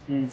Mm.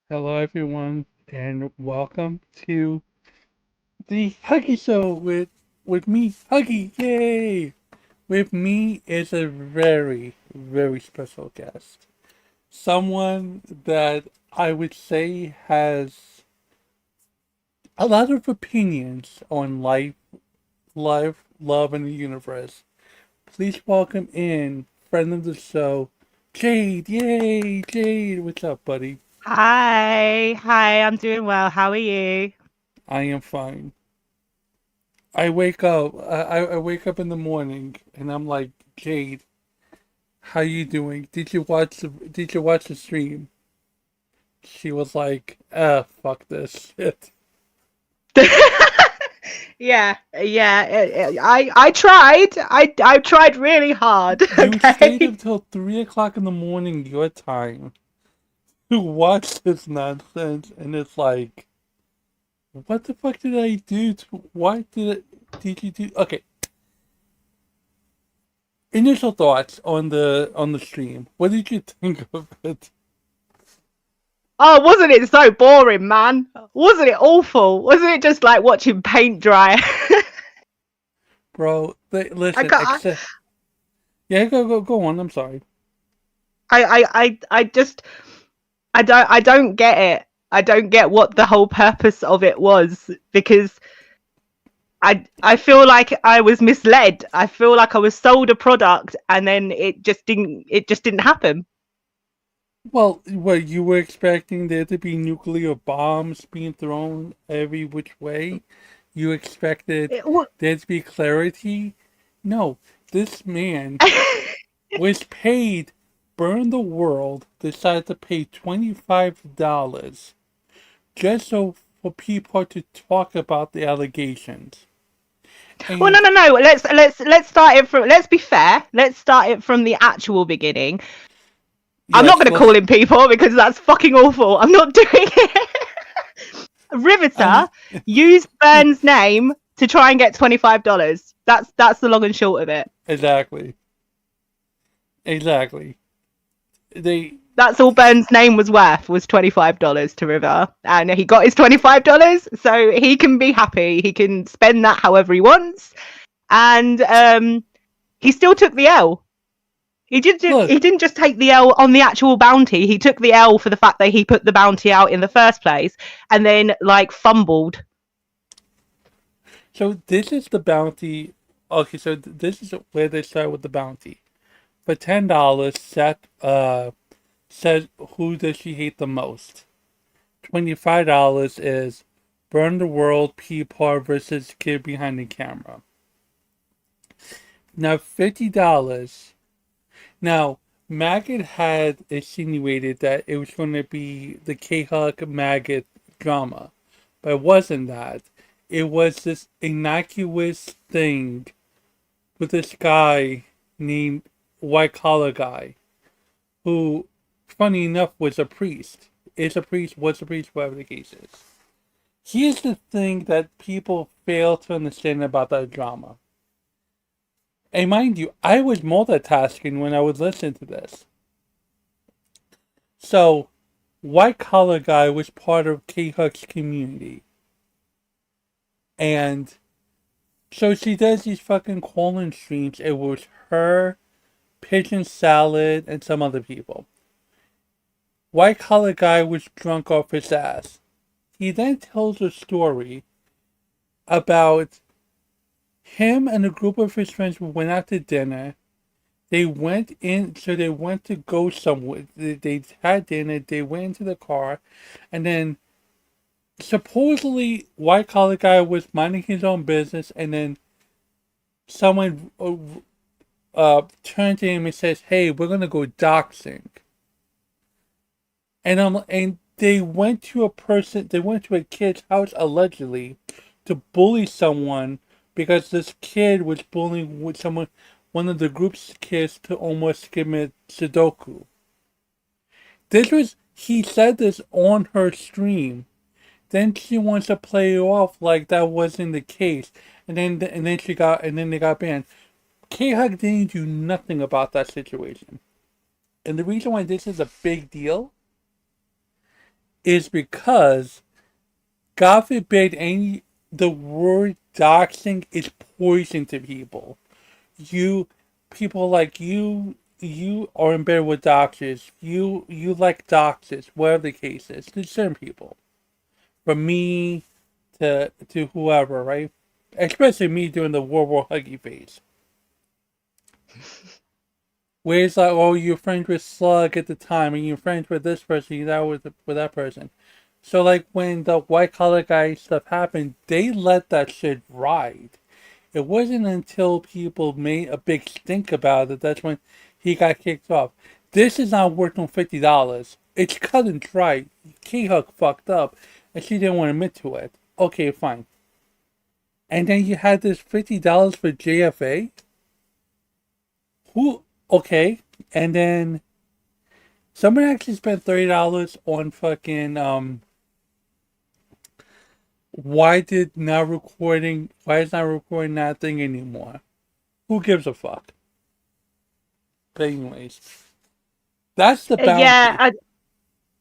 Hello, everyone, and welcome to the Huggy Show with me, Huggy. Yay! With me is a very, very special guest. Someone that I would say has a lot of opinions on life, love, and the universe. Please welcome in friend of the show, Jade. Yay, Jade! What's up, buddy? Hi, I'm doing well. How are you? I am fine. I wake up. I wake up in the morning and I'm like, Jade, how you doing? Did you watch the stream? She was like, fuck this shit. Yeah. I tried. I tried really hard. You stayed Okay. until 3 o'clock in the morning your time to watch this nonsense, and it's like, what the fuck did I do? Why did you do? Okay, initial thoughts on the stream. What did you think of it, Oh, wasn't it so boring, man? Wasn't it awful? Wasn't it just like watching paint dry? bro? I Listen, got. except yeah, go on. I'm sorry. I just. I don't get it. I don't get what the whole purpose of it was because I feel like I was misled. I feel like I was sold a product and then it just didn't happen. Well, what you were expecting there to be nuclear bombs being thrown every which way? You expected It, wa- there to be clarity? No, this man was paid, burn the world, decided to pay $25 just so for people to talk about the allegations. well, no, And no, no. Let's start it from. Let's be fair. Let's start it from the actual beginning. I'm not yes, going to call let's. him people because that's fucking awful. I'm not doing it. I Riveter mean, used Burns' name to try and get $25. That's the long and short of it. exactly, exactly. They That's all Burns' name was $25 to River, and he got his $25, so he can be happy. He can spend that however he wants, and he still took the L. He look. didn't just take the L on the actual bounty. He took the L for the fact that he put the bounty out in the first place, and then like fumbled. So this is the bounty. Okay, so this is where they start with the bounty. For $10, Seth said who does she hate the most. $25 is burn the world P-Par versus kid behind the camera. Now $50. Now Maggot had insinuated that it was going to be the K-Hug Maggot drama, but it wasn't that. It was this innocuous thing with this guy named White Collar Guy, who, funny enough, was a priest. Is a priest, was a priest, whatever the case is. Here's the thing that people fail to understand about that drama. And mind you, I was multitasking when I was listening to this. So, White Collar Guy was part of K Huck's community. And so she does these fucking call-in streams. It was her, Pigeon Salad, and some other people. White Collar Guy was drunk off his ass. He then tells a story about him and a group of his friends went out to dinner. They went in, so they went to go somewhere. They had dinner, they went into the car, and then supposedly white collar guy was minding his own business, and then someone turned to him and says, "Hey, we're gonna go doxing," and they went to a kid's house allegedly to bully someone because this kid was bullying with someone, one of the group's kids, to almost commit Sudoku. He said this on her stream. Then she wants to play it off like that wasn't the case, and then they got banned. K Hug didn't do nothing about that situation, and the reason why this is a big deal is because, God forbid, the word doxing is poison to people. You People like you are in bed with doctors. You like doctors, whatever the case is. To certain people, from me to whoever, right? Especially me during the World War Huggy phase. Where it's like, oh, you're friends with Slug at the time, and you're friends with this person, you're not with that person. So, like, when the white collar guy stuff happened, they let that shit ride. It wasn't until people made a big stink about it that's when he got kicked off. This is not worth no $50. It's cut and dry. K Hook fucked up, and she didn't want to admit to it. Okay, fine. And then you had this $50 for JFA. Who? Okay, and then someone actually spent $30 on fucking why is not recording that thing anymore? Who gives a fuck? But anyways, that's the Yeah, bounty.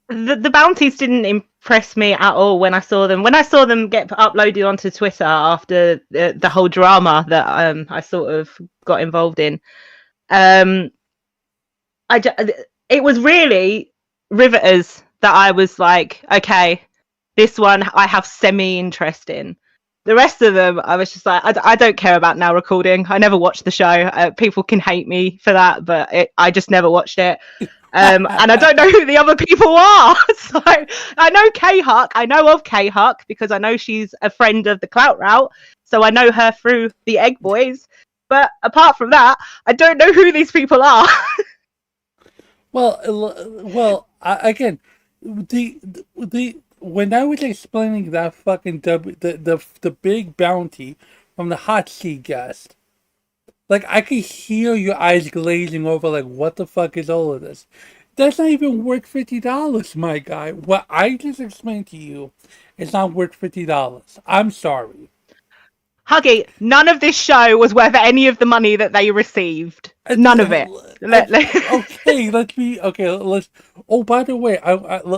the bounties didn't impress me at all when I saw them. When I saw them get uploaded onto Twitter after the whole drama that I sort of got involved in, um, it was really Riveters that I was like, okay, this one I have semi interest in. The rest of them, I was just like, I don't care about Now Recording. I never watched the show. People can hate me for that, but I just never watched it. And I don't know who the other people are. So I know K Huck. I know of K Huck because I know she's a friend of the Clout Route. So I know her through the Egg Boys. But apart from that, I don't know who these people are. Again, the when I was explaining that fucking the big bounty from the hot seat guest, like I could hear your eyes glazing over, like what the fuck is all of this? That's not even worth $50, my guy. What I just explained to you is not worth $50. I'm sorry. Huggy, none of this show was worth any of the money that they received. None of it. Okay, let's be okay. Let's. Oh, by the way,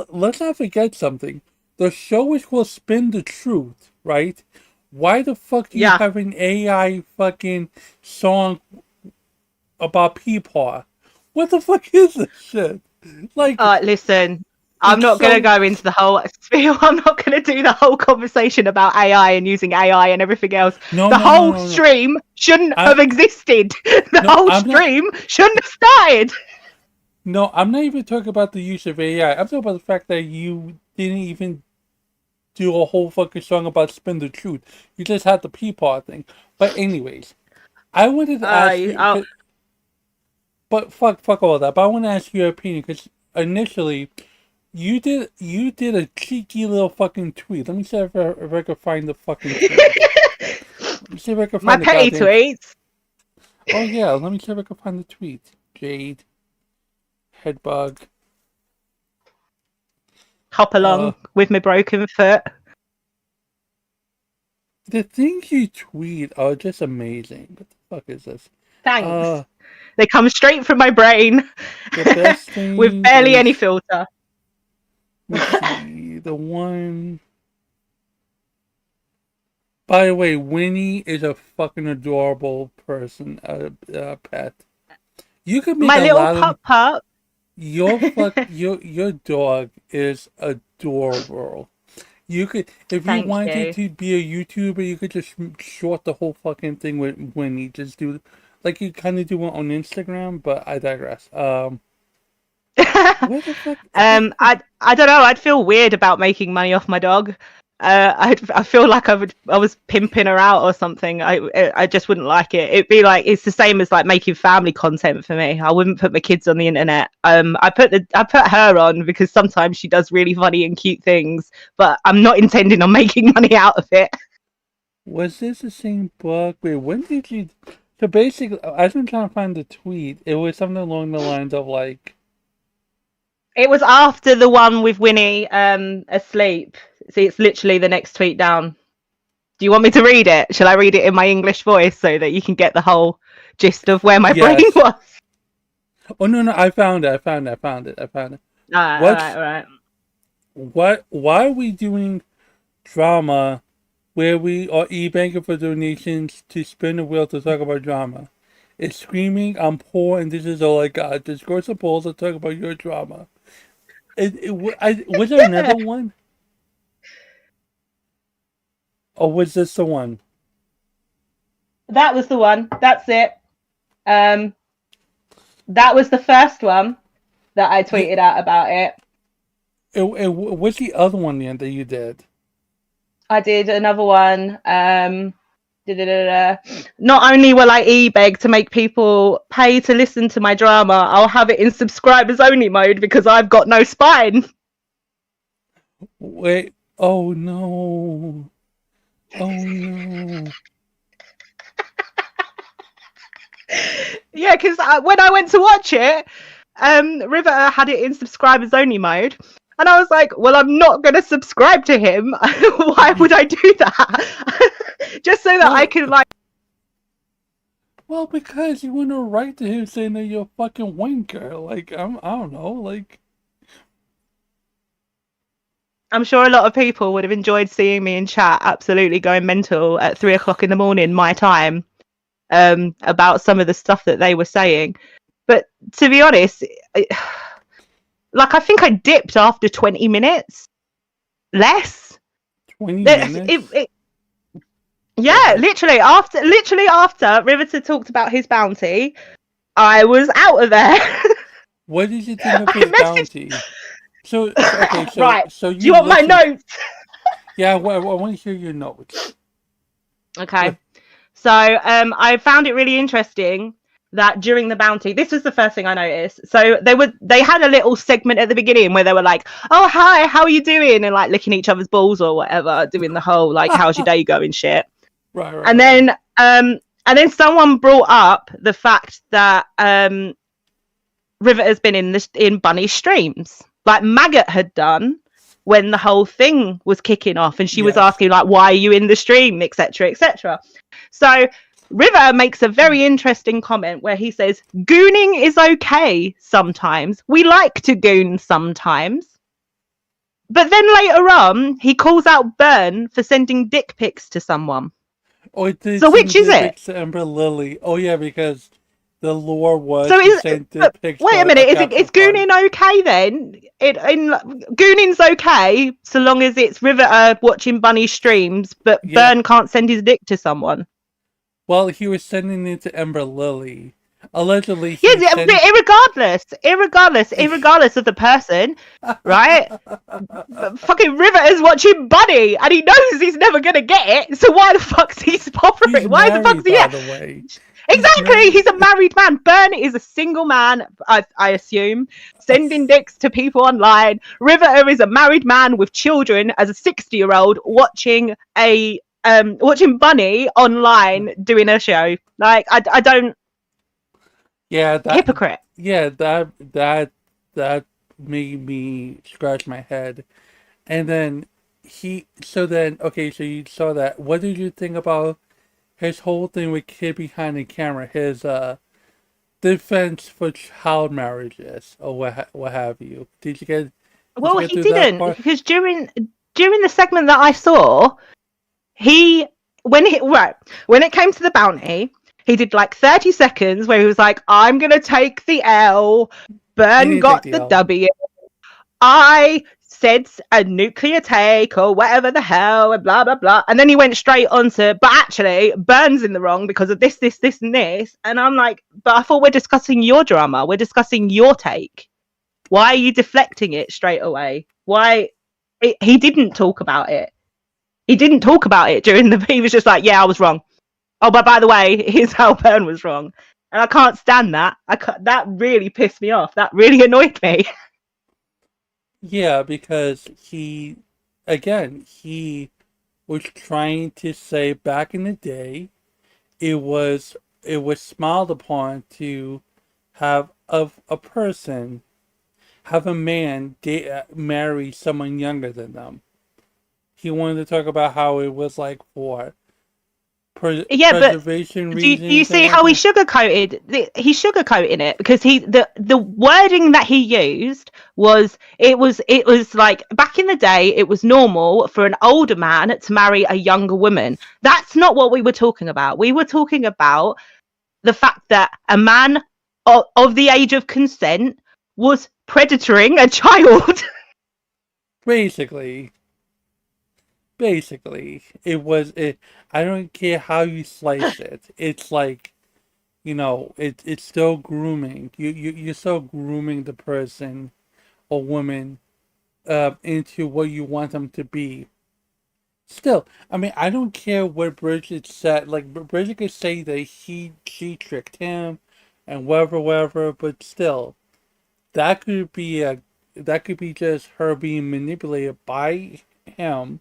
let's not forget something. The show is called "Spin the Truth," right? Why the fuck do you Yeah. have an AI fucking song about Peepaw? What the fuck is this shit? Like, Listen, I'm it's not going to so. go into the whole spiel. I'm not going to do the whole conversation about AI and using AI and everything else. No, The no, no, whole no, no. stream shouldn't I have existed. The no, whole I'm not. stream shouldn't have started. No, I'm not even talking about the use of AI. I'm talking about the fact that you didn't even do a whole fucking song about spin the truth. You just had the Peepaw thing. But anyways, I wanted to ask you, Oh, but fuck all that. But I want to ask your opinion because initially you did a cheeky little fucking tweet. Let me see if I can find the fucking tweet. Let me see if I can my find the petty goddamn. tweets. Oh yeah, let me see if I can find the tweet. Jade, headbug. Hop Uh, along with my broken foot. the things you tweet are just amazing. What the fuck is this? Thanks. Uh, They come straight from my brain the best with thing barely any is. filter. Let me see. The one. By the way, Winnie is a fucking adorable person, pet. You could make My a little lot of. pup pup. Your dog is adorable. You could, if you Thank wanted you. to be a YouTuber, you could just short the whole fucking thing with Winnie. Just do, like you kind of do it on Instagram, but I digress. Where the fuck? Where the fuck? I don't know. I'd feel weird about making money off my dog. I feel like I was pimping her out or something. I just wouldn't like it. It'd be like it's the same as like making family content for me. I wouldn't put my kids on the internet. I put her on because sometimes she does really funny and cute things, but I'm not intending on making money out of it. Was this the same book? Wait, when did you? So basically, I've been trying to find the tweet. It was something along the lines of like, It was after the one with Winnie asleep. See, it's literally the next tweet down. Do you want me to read it? Shall I read it in my English voice so that you can get the whole gist of where my brain yes. was? Oh no, no, I found it. I found it. I found it. I found it. All right, all right, What's all right. what? Why are we doing drama where we are e-banking for donations to spin the wheel to talk about drama? It's screaming, I'm poor and this is all I got. Just go some polls to talk about your drama. Was there Yeah, another one? Or was this the one? that was the one. That's it. Um, that was the first one that I The, tweeted out about it. what's the other one then that you did? I did another one. Not only will I e-beg to make people pay to listen to my drama, I'll have it in subscribers only mode because I've got no spine. Wait, oh no. Oh no. Yeah, because when I went to watch it, River had it in subscribers only mode. And I was like, well, I'm not going to subscribe to him. Why would I do that? Just so that I Well, can, like, well, because you want to write to him saying that you're a fucking wanker. Like, I don't know. Like, I'm sure a lot of people would have enjoyed seeing me in chat absolutely going mental at 3 o'clock in the morning, my time, about some of the stuff that they were saying. But to be honest, like, I think I dipped after 20 minutes. Less. 20 It, minutes? it, Go yeah, ahead. literally after Riveter talked about his bounty, I was out of there. What did you think of I his messaged. bounty? Okay, Right. so Do you you want my listened. notes? Yeah, well, I want to hear your notes. Okay. So I found it really interesting that during the bounty, this was the first thing I noticed. So they had a little segment at the beginning where they were like, "Oh hi, how are you doing?" and like licking each other's balls or whatever, doing the whole like, "How's your day going?" shit. Right, right, And right. then someone brought up the fact that Rivet has been in Bunny's streams, like Maggot had done when the whole thing was kicking off, and she was Yes. asking like, "Why are you in the stream?" etc. etc. So River makes a very interesting comment where he says, "Gooning is okay sometimes. We like to goon sometimes." But then later on, he calls out Burn for sending dick pics to someone. Oh, it did So send which is dick it? pics to Ember Lily. Oh, yeah, because the lore So was he is sent but dick pics wait a to a minute, capture is card. gooning okay then? Gooning's okay so long as it's River watching Bunny streams, but Yeah, Burn can't send his dick to someone. well, he was sending it to Ember Lily. Allegedly, Yeah, he sent. irregardless of the person, right? But fucking River is watching Bunny, and he knows he's never gonna get it. So why the fuck's he He's bothering? Why the fuck's married, he? by Yeah, the way. He's exactly. married. He's a married man. Burn is a single man. I assume sending dicks to people online. River is a married man with children as a 60-year-old watching watching Bunny online doing a show. Like I don't Yeah, hypocrite. that made me scratch my head. And then okay, so you saw that. What did you think about his whole thing with kid behind the camera? His defense for child marriages or what have you? Did you Well, get he through that didn't part? because during the segment that I saw, he when it came to the bounty, he did like 30 seconds where he was like, "I'm gonna take the L." He Burn didn't take got the the L. W. I said a nuclear take or whatever the hell, and blah blah blah. And then he went straight on to, but actually, Burns in the wrong because of this, and this. And I'm like, but I thought we're discussing your drama. We're discussing your take. Why are you deflecting it straight away? Why he didn't talk about it? He didn't talk about it during the. He was just like, "Yeah, I was wrong. Oh, but by the way, here's how Byrne was wrong." And I can't stand that. That really pissed me off. That really annoyed me. Yeah, because he was trying to say back in the day, it was it was smiled upon to have of a person have a man marry someone younger than them. He wanted to talk about how it was like for Yeah, but preservation do you reasons and see how he whatnot. sugarcoated? He's sugarcoating it because the wording that he used was it was like back in the day it was normal for an older man to marry a younger woman. That's not what we were talking about. We were talking about the fact that a man of the age of consent was predatoring a child. Basically, basically, it was it. I don't care how you slice it. It's like it's still grooming. You're still grooming the person or woman into what you want them to be. Still, I mean, I don't care what Bridget said. Like Bridget could say that she tricked him, and whatever. But still, that could be a that could be just her being manipulated by him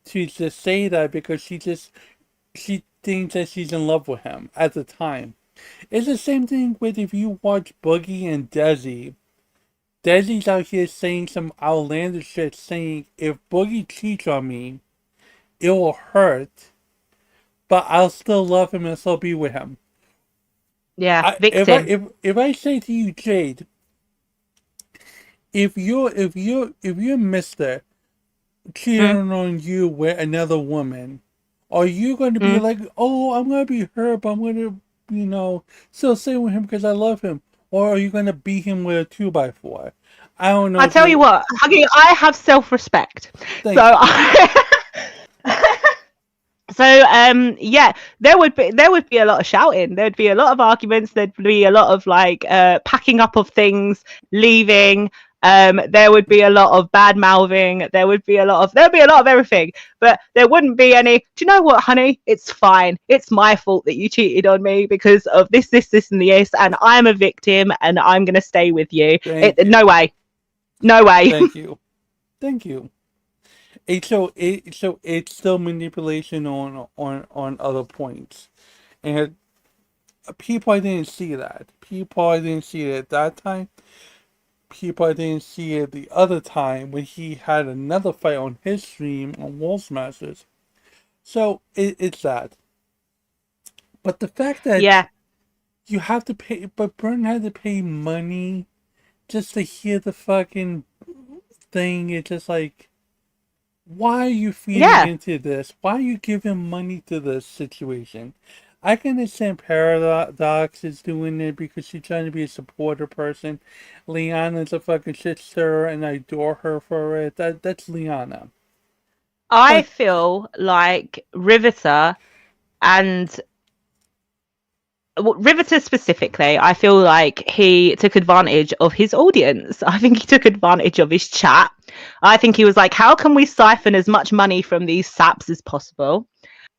to just say that because she thinks that she's in love with him at the time. It's the same thing with if you watch Boogie and Desi. Desi's out here saying some outlandish shit, saying if Boogie cheats on me, it will hurt, but I'll still love him and still be with him. Yeah, I victim. if I say to you, Jade, if you're Mister Mm, cheating on you with another woman, are you going to be mm. like, oh, I'm going to be hurt, but I'm going to, still stay with him because I love him? Or are you going to beat him with a 2x4? I don't know I if tell you you. what, Huggy, I have self-respect, so Thank you. yeah, there would be a lot of shouting, there'd be a lot of arguments, there'd be a lot of like packing up of things, leaving. There would be a lot of bad mouthing. There'd be a lot of everything, but there wouldn't be any. Do you know what, honey? It's fine. It's my fault that you cheated on me because of this, and this, and I'm a victim, and I'm gonna stay with you. Thank No you. way, no way. Thank you. Thank you. So it's still manipulation on other points, and people didn't see that. People didn't see it at that time. People didn't see it the other time when he had another fight on his stream on Wall Smashers. So it's that. But the fact that Yeah, you have to pay, but Burton had to pay money just to hear the fucking thing. It's just like, why are you feeding yeah. into this? Why are you giving money to this situation? I can understand Paradox is doing it because she's trying to be a supporter person. Liana's a fucking shit stirrer and I adore her for it. That's Liana. I But feel like Riveter and Riveter specifically, I feel like he took advantage of his audience. I think he took advantage of his chat. I think he was like, how can we siphon as much money from these saps as possible?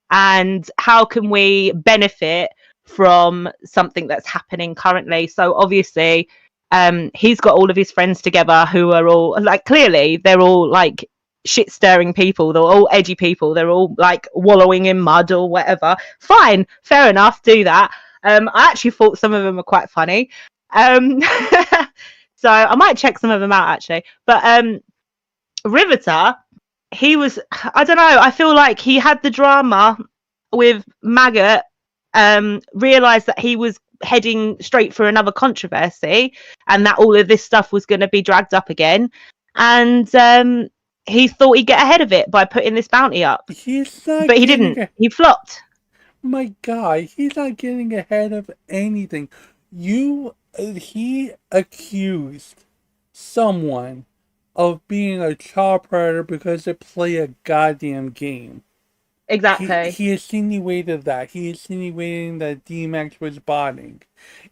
And how can we benefit from something that's happening currently? So obviously, he's got all of his friends together who are all like, clearly they're all like shit stirring people, they're all edgy people, they're all like wallowing in mud or whatever. Fine, fair enough, do that. I actually thought some of them were quite funny. um so I might check some of them out actually, but Riveter, he was, I don't know, I feel like he had the drama with Maggot, realized that he was heading straight for another controversy and that all of this stuff was going to be dragged up again, and he thought he'd get ahead of it by putting this bounty up, he's not but he getting didn't. He flopped. my guy. He's not getting ahead of anything. He accused someone of being a child predator because they play a goddamn game. Exactly. He insinuated that. He insinuating that D-Max was botting.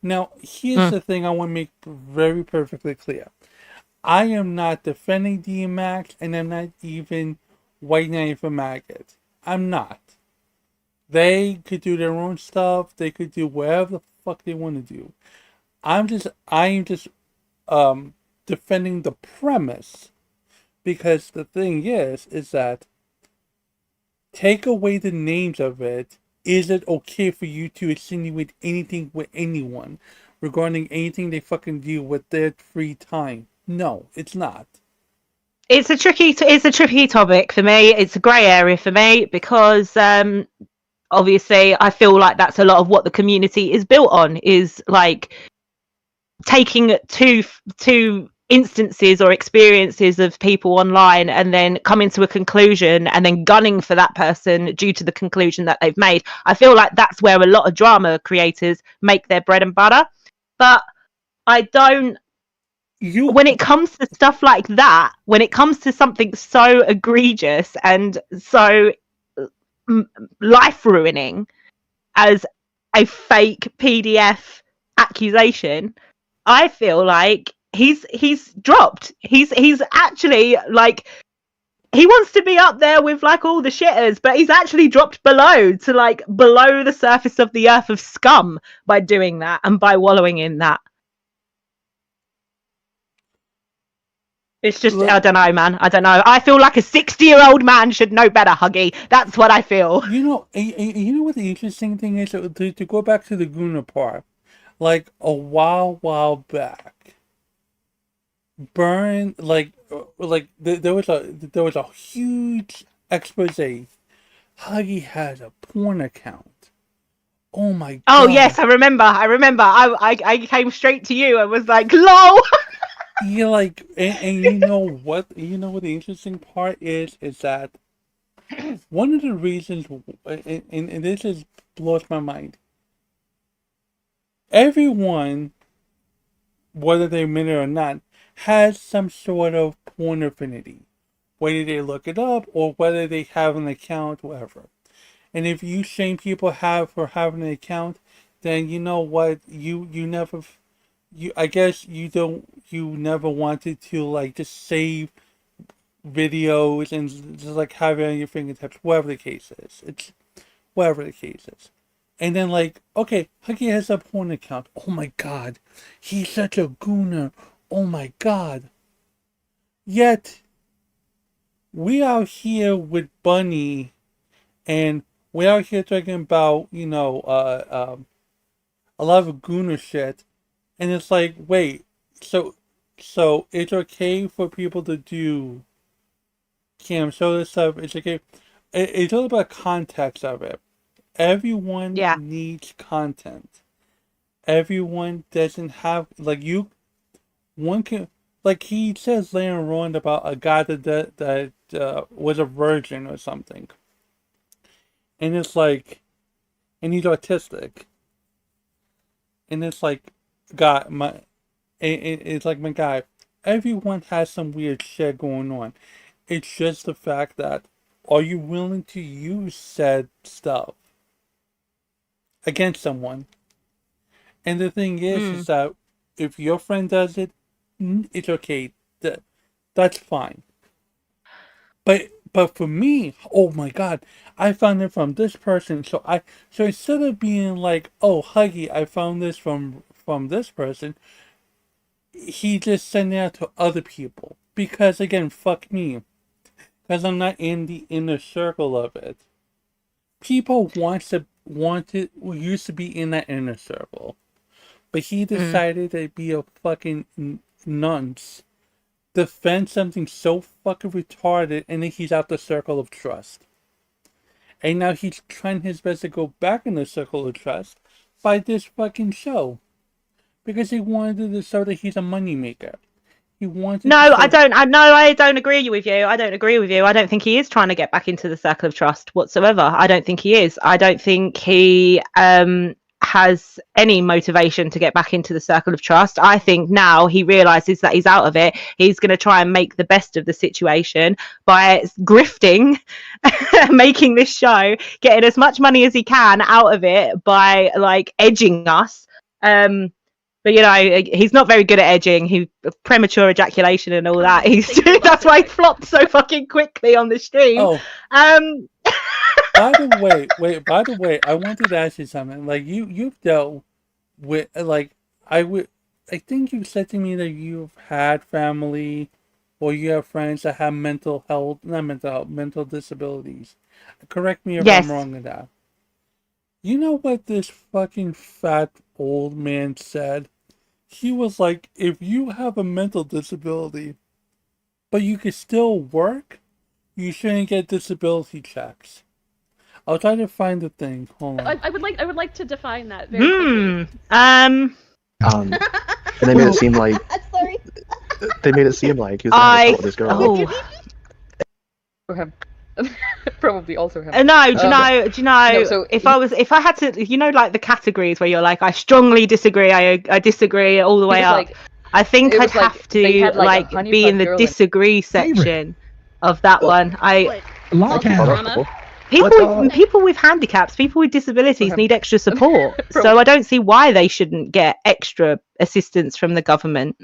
Now, here's Mm. the thing I want to make very perfectly clear. I am not defending D-Max, and I'm not even white knight for maggot. I'm not. They could do their own stuff. They could do whatever the fuck they want to do. I am just um defending the premise because the thing is that take away the names of it. Is it okay for you to insinuate anything with anyone regarding anything they fucking do with their free time? No, it's not. It's a tricky topic for me. It's a grey area for me because obviously I feel like that's a lot of what the community is built on, is like taking two instances or experiences of people online and then coming to a conclusion and then gunning for that person due to the conclusion that they've made. I feel like that's where a lot of drama creators make their bread and butter. But I don't, You when it comes to stuff like that, when it comes to something so egregious and so life ruining as a fake PDF accusation, I feel like he's dropped. He's actually like, he wants to be up there with like all the shitters, but he's actually dropped below to like below the surface of the earth of scum by doing that and by wallowing in that. It's just, I look. don't know, man. I don't know. I feel like a 60-year-old man should know better, Huggy. That's what I feel. You know what the interesting thing is to go back to the Guna part, like a while back, Burn there was a huge expose. Huggy has a porn account. Oh my Oh god! yes, I remember. I came straight to you and was like, "Lol." You like, and you know what? You know what the interesting part is that one of the reasons, and this is blows my mind. Everyone, whether they admit it or not, has some sort of porn affinity. Whether they look it up or whether they have an account, whatever. And if you shame people have for having an account, then you know what, you never, you I guess you never wanted to like just save videos and just like have it on your fingertips, whatever the case is. It's whatever the case is. And then like, okay, Huggy has a porn account. Oh my god, he's such a gooner. Oh my god. Yet we out here with Bunny, and we out here talking about a lot of gooner shit, and it's like, wait, so it's okay for people to do cam show this stuff. It's okay. It's all about context of it. Everyone Yeah, needs content. Everyone doesn't have like you. One can like he says later on about a guy that was a virgin or something, and it's like, and he's autistic, and it's like, God, it's like my guy. Everyone has some weird shit going on. It's just the fact that are you willing to use said stuff against someone? And the thing is mm. that if your friend does it, it's okay. That's fine. But for me, oh my god, I found it from this person. So instead of being like, oh Huggy, I found this from this person, he just sent it out to other people. Because again, fuck me. Because I'm not in the inner circle of it. People used to be in that inner circle. But he Mm. decided to be a fucking nonce, defend something so fucking retarded, and then he's out the circle of trust. And now he's trying his best to go back in the circle of trust by this fucking show. Because he wanted to show that he's a moneymaker. He wanted to No, I show. don't. I no, I don't agree with you. I don't agree with you. I don't think he is trying to get back into the circle of trust whatsoever. I don't think he is. I don't think he has any motivation to get back into the circle of trust. I think now he realizes that he's out of it. He's going to try and make the best of the situation by grifting, making this show, getting as much money as he can out of it by like edging us. But he's not very good at edging. He premature ejaculation and all that. That's why he flopped so fucking quickly on the stream. Oh, Um, by the way, I wanted to ask you something. Like you've dealt with I think you said to me that you've had family or you have friends that have mental disabilities. Correct me if I'm yes. wrong in that. You know what this fucking fat old man said? He was like, if you have a mental disability, but you can still work, you shouldn't get disability checks. I'll try to find the thing. Hold on. I would like to define that very quickly. And they made it seem like Sorry. he was having a with this girl. Him. Probably also him. No, do you know? No, so if I had to, like the categories where you're like, I strongly disagree, I disagree all the way up. Like, I think I'd have to like be in the disagree section of that one. People with handicaps, people with disabilities need extra support. So I don't see why they shouldn't get extra assistance from the government.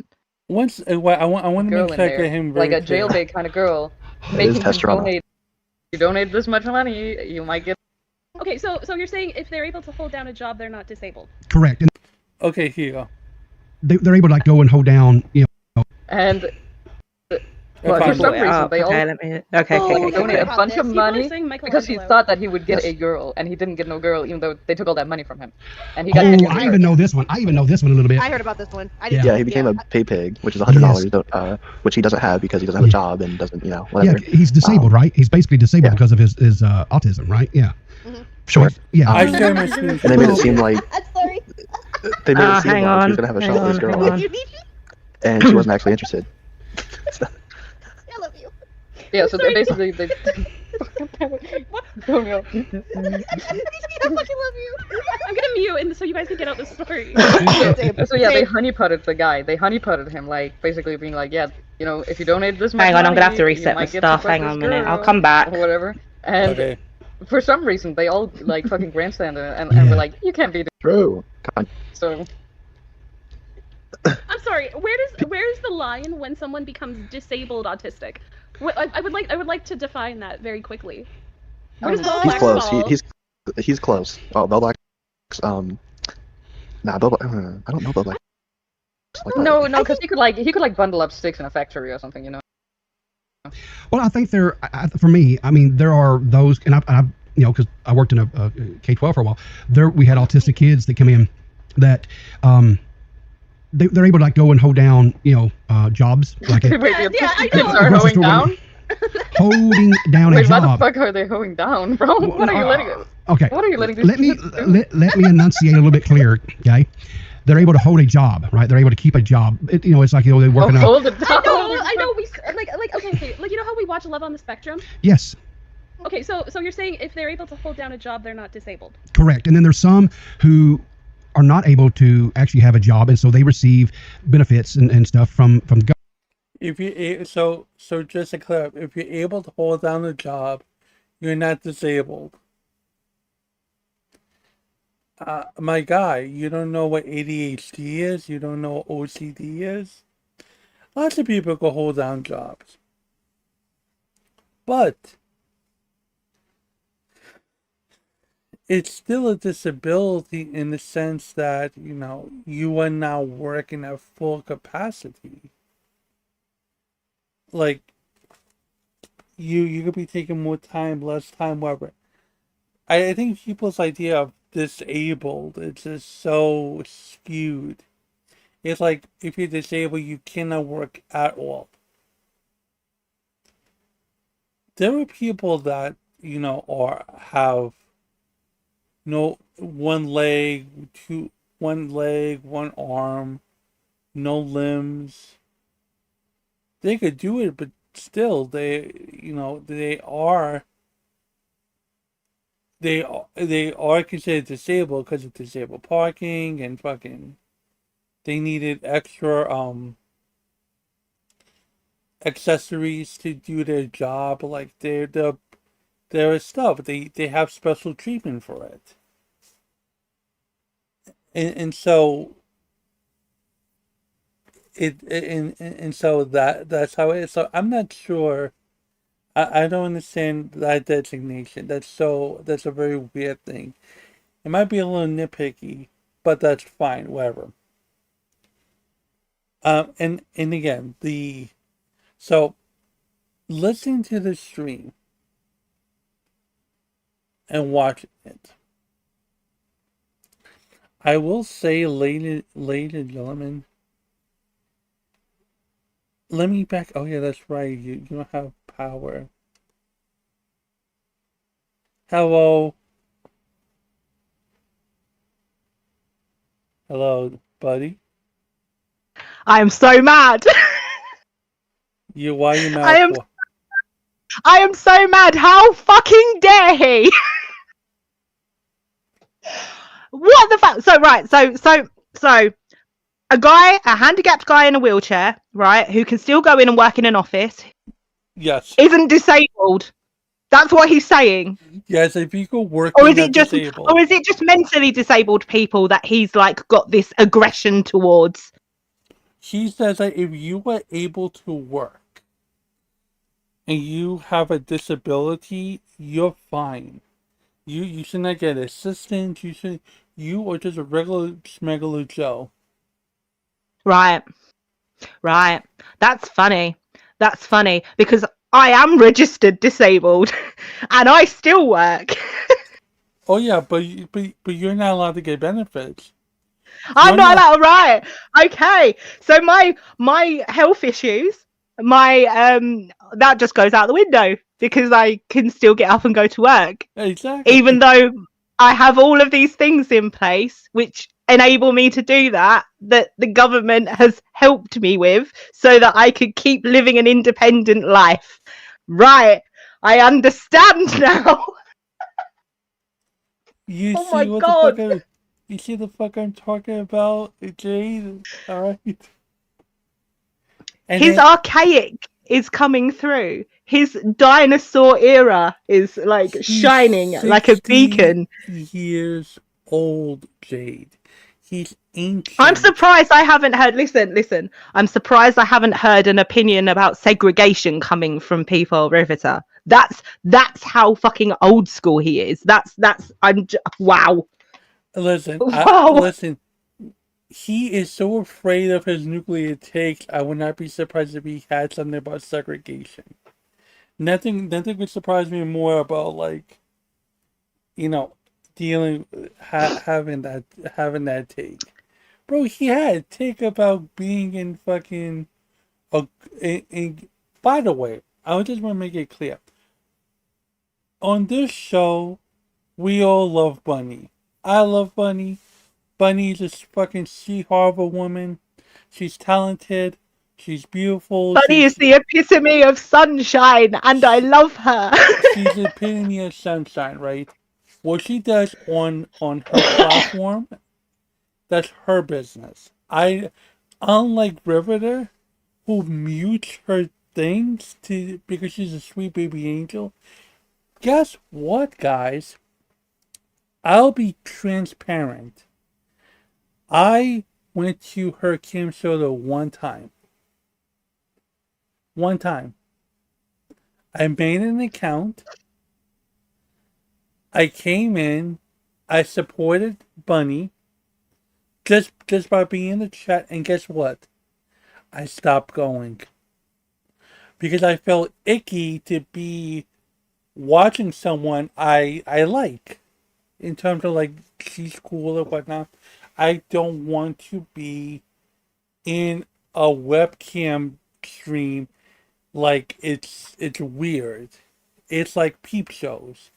Once I want to make sure I get him very like a jailbait kind of girl. Making him donate this much money, you might get. Okay, so you're saying if they're able to hold down a job, they're not disabled. Correct. Okay, here you go. They're able to like go and hold down, And for some reason they all donate a bunch of money because he thought that he would get a girl, and he didn't get no girl, even though they took all that money from him. And he got. I even know this one. I even know this one a little bit. I heard about this one. Yeah, he became a pay pig, which is $100, which he doesn't have because he doesn't have a job and doesn't, whatever. Yeah, he's disabled, right? He's basically disabled because of his autism, right? Yeah. Mm-hmm. Sure. Yeah. I share my screen. And they made it seem like Sorry. they made it seem like he was gonna have a shot with this girl, and she wasn't actually interested. I love you. Yeah, so they basically they. What? Romeo. I fucking love you. I'm gonna mute and so you guys can get out the story. So yeah, they honeypotted the guy. They honeypotted him, like basically being like, yeah, if you donate this much Hang on, money, I'm gonna have to reset my stuff. Hang on a minute, I'll come back. Or whatever. And Okay. for some reason, they all like fucking grandstanded and were like, you can't be. True. So. I'm sorry. Where's the line when someone becomes disabled autistic? I would like to define that very quickly. Where does Bell He's Black close. fall? He's close. Oh, Bell Black. Nah, Bell Black. I don't know Bell Black. No, because he could bundle up sticks in a factory or something, Well, I think for me, I mean, there are those, and I because I worked in a K-12 for a while. We had autistic kids that come in that they're able to like go and hold down, jobs. Like Wait, your kids are hoeing down? Holding down a job. Why the fuck are they hoeing down, bro? What are you letting it? Okay. What are you letting Let me enunciate a little bit clear, okay? They're able to hold a job, right? They're able to keep a job. It's like they work on hold it down. I know. We okay. Like how we watch Love on the Spectrum. Yes. Okay, so you're saying if they're able to hold down a job, they're not disabled. Correct. And then there's some who are not able to actually have a job, and so they receive benefits and stuff from the government. If you so just to clear up, if you're able to hold down a job, you're not disabled. My guy, you don't know what ADHD is. You don't know what OCD is. Lots of people can hold down jobs, but it's still a disability in the sense that you are now working at full capacity. Like you could be taking more time, less time, whatever. I think people's idea of disabled is just so skewed. It's like if you're disabled, you cannot work at all. There are people that have one leg, one arm, no limbs. They could do it, but still, they are considered disabled because of disabled parking and fucking. They needed extra accessories to do their job, like their stuff. They have special treatment for it, and so and so that's how it is. So I'm not sure. I don't understand that designation. That's a very weird thing. It might be a little nitpicky, but that's fine. Whatever. And again, so listening to the stream and watching it, I will say, ladies and gentlemen, let me back. Oh yeah, that's right. You don't have power. Hello, hello, buddy. I am so mad. Why are you I mad am for? I am so mad. How fucking dare he? What the fuck? So right, so a handicapped guy in a wheelchair, right, who can still go in and work in an office, Yes. isn't disabled. That's what he's saying. Yes, if you go work, Or you're is it not just disabled. or is it just mentally disabled people that he's like got this aggression towards? He says that if you are able to work and you have a disability, you're fine. You should not get assistance. You are just a regular smegular Joe. Right. That's funny. That's funny because I am registered disabled and I still work. Oh yeah, but you're not allowed to get benefits. I'm not allowed, right? Okay, so my health issues, my that just goes out the window because I can still get up and go to work, Exactly. even though I have all of these things in place which enable me to do that the government has helped me with, so that I could keep living an independent life. Right, I understand now. You Oh see my what god. you see the fuck I'm talking about, Jade? Alright. His archaic is coming through. His dinosaur era is like shining like a beacon. Years old, Jade. He's ancient. I'm surprised I haven't heard. Listen. I'm surprised I haven't heard an opinion about segregation coming from people Riveter. That's how fucking old school he is. Wow. Listen, Wow. listen. He is so afraid of his nuclear takes. I would not be surprised if he had something about segregation. Nothing would surprise me more about, like, dealing having that take. Bro, he had a take about being in fucking. By the way, I just want to make it clear. On this show, we all love Bunny. I love Bunny. Bunny's this fucking sweetheart of a woman. She's talented. She's beautiful. Bunny is the epitome of sunshine, and I love her. She's the epitome of sunshine, right? What she does on her platform, that's her business. Unlike Riveter, who mutes her things because she's a sweet baby angel. Guess what, guys? I'll be transparent. I went to her Kim Soda one time. One time. I made an account. I came in. I supported Bunny. Just by being in the chat, and guess what? I stopped going. Because I felt icky to be watching someone I like. In terms of, like, she's cool or whatnot. I don't want to be in a webcam stream like it's weird. It's like peep shows.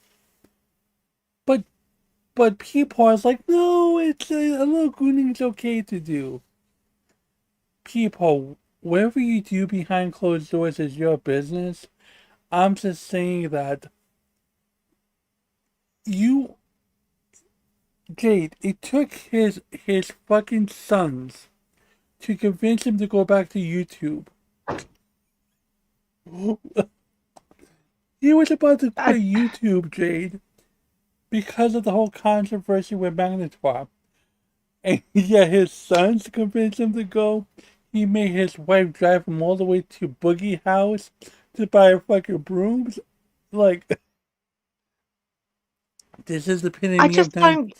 But people are like, no, it's a little gooning's okay to do. People, whatever you do behind closed doors is your business. I'm just saying that Jade, it took his fucking sons to convince him to go back to YouTube. He was about to quit YouTube, Jade, because of the whole controversy with Magnetar. And yeah, his sons convinced him to go. he made his wife drive him all the way to Boogie House to buy fucking brooms. Like, this is the I epitome of just that. don't.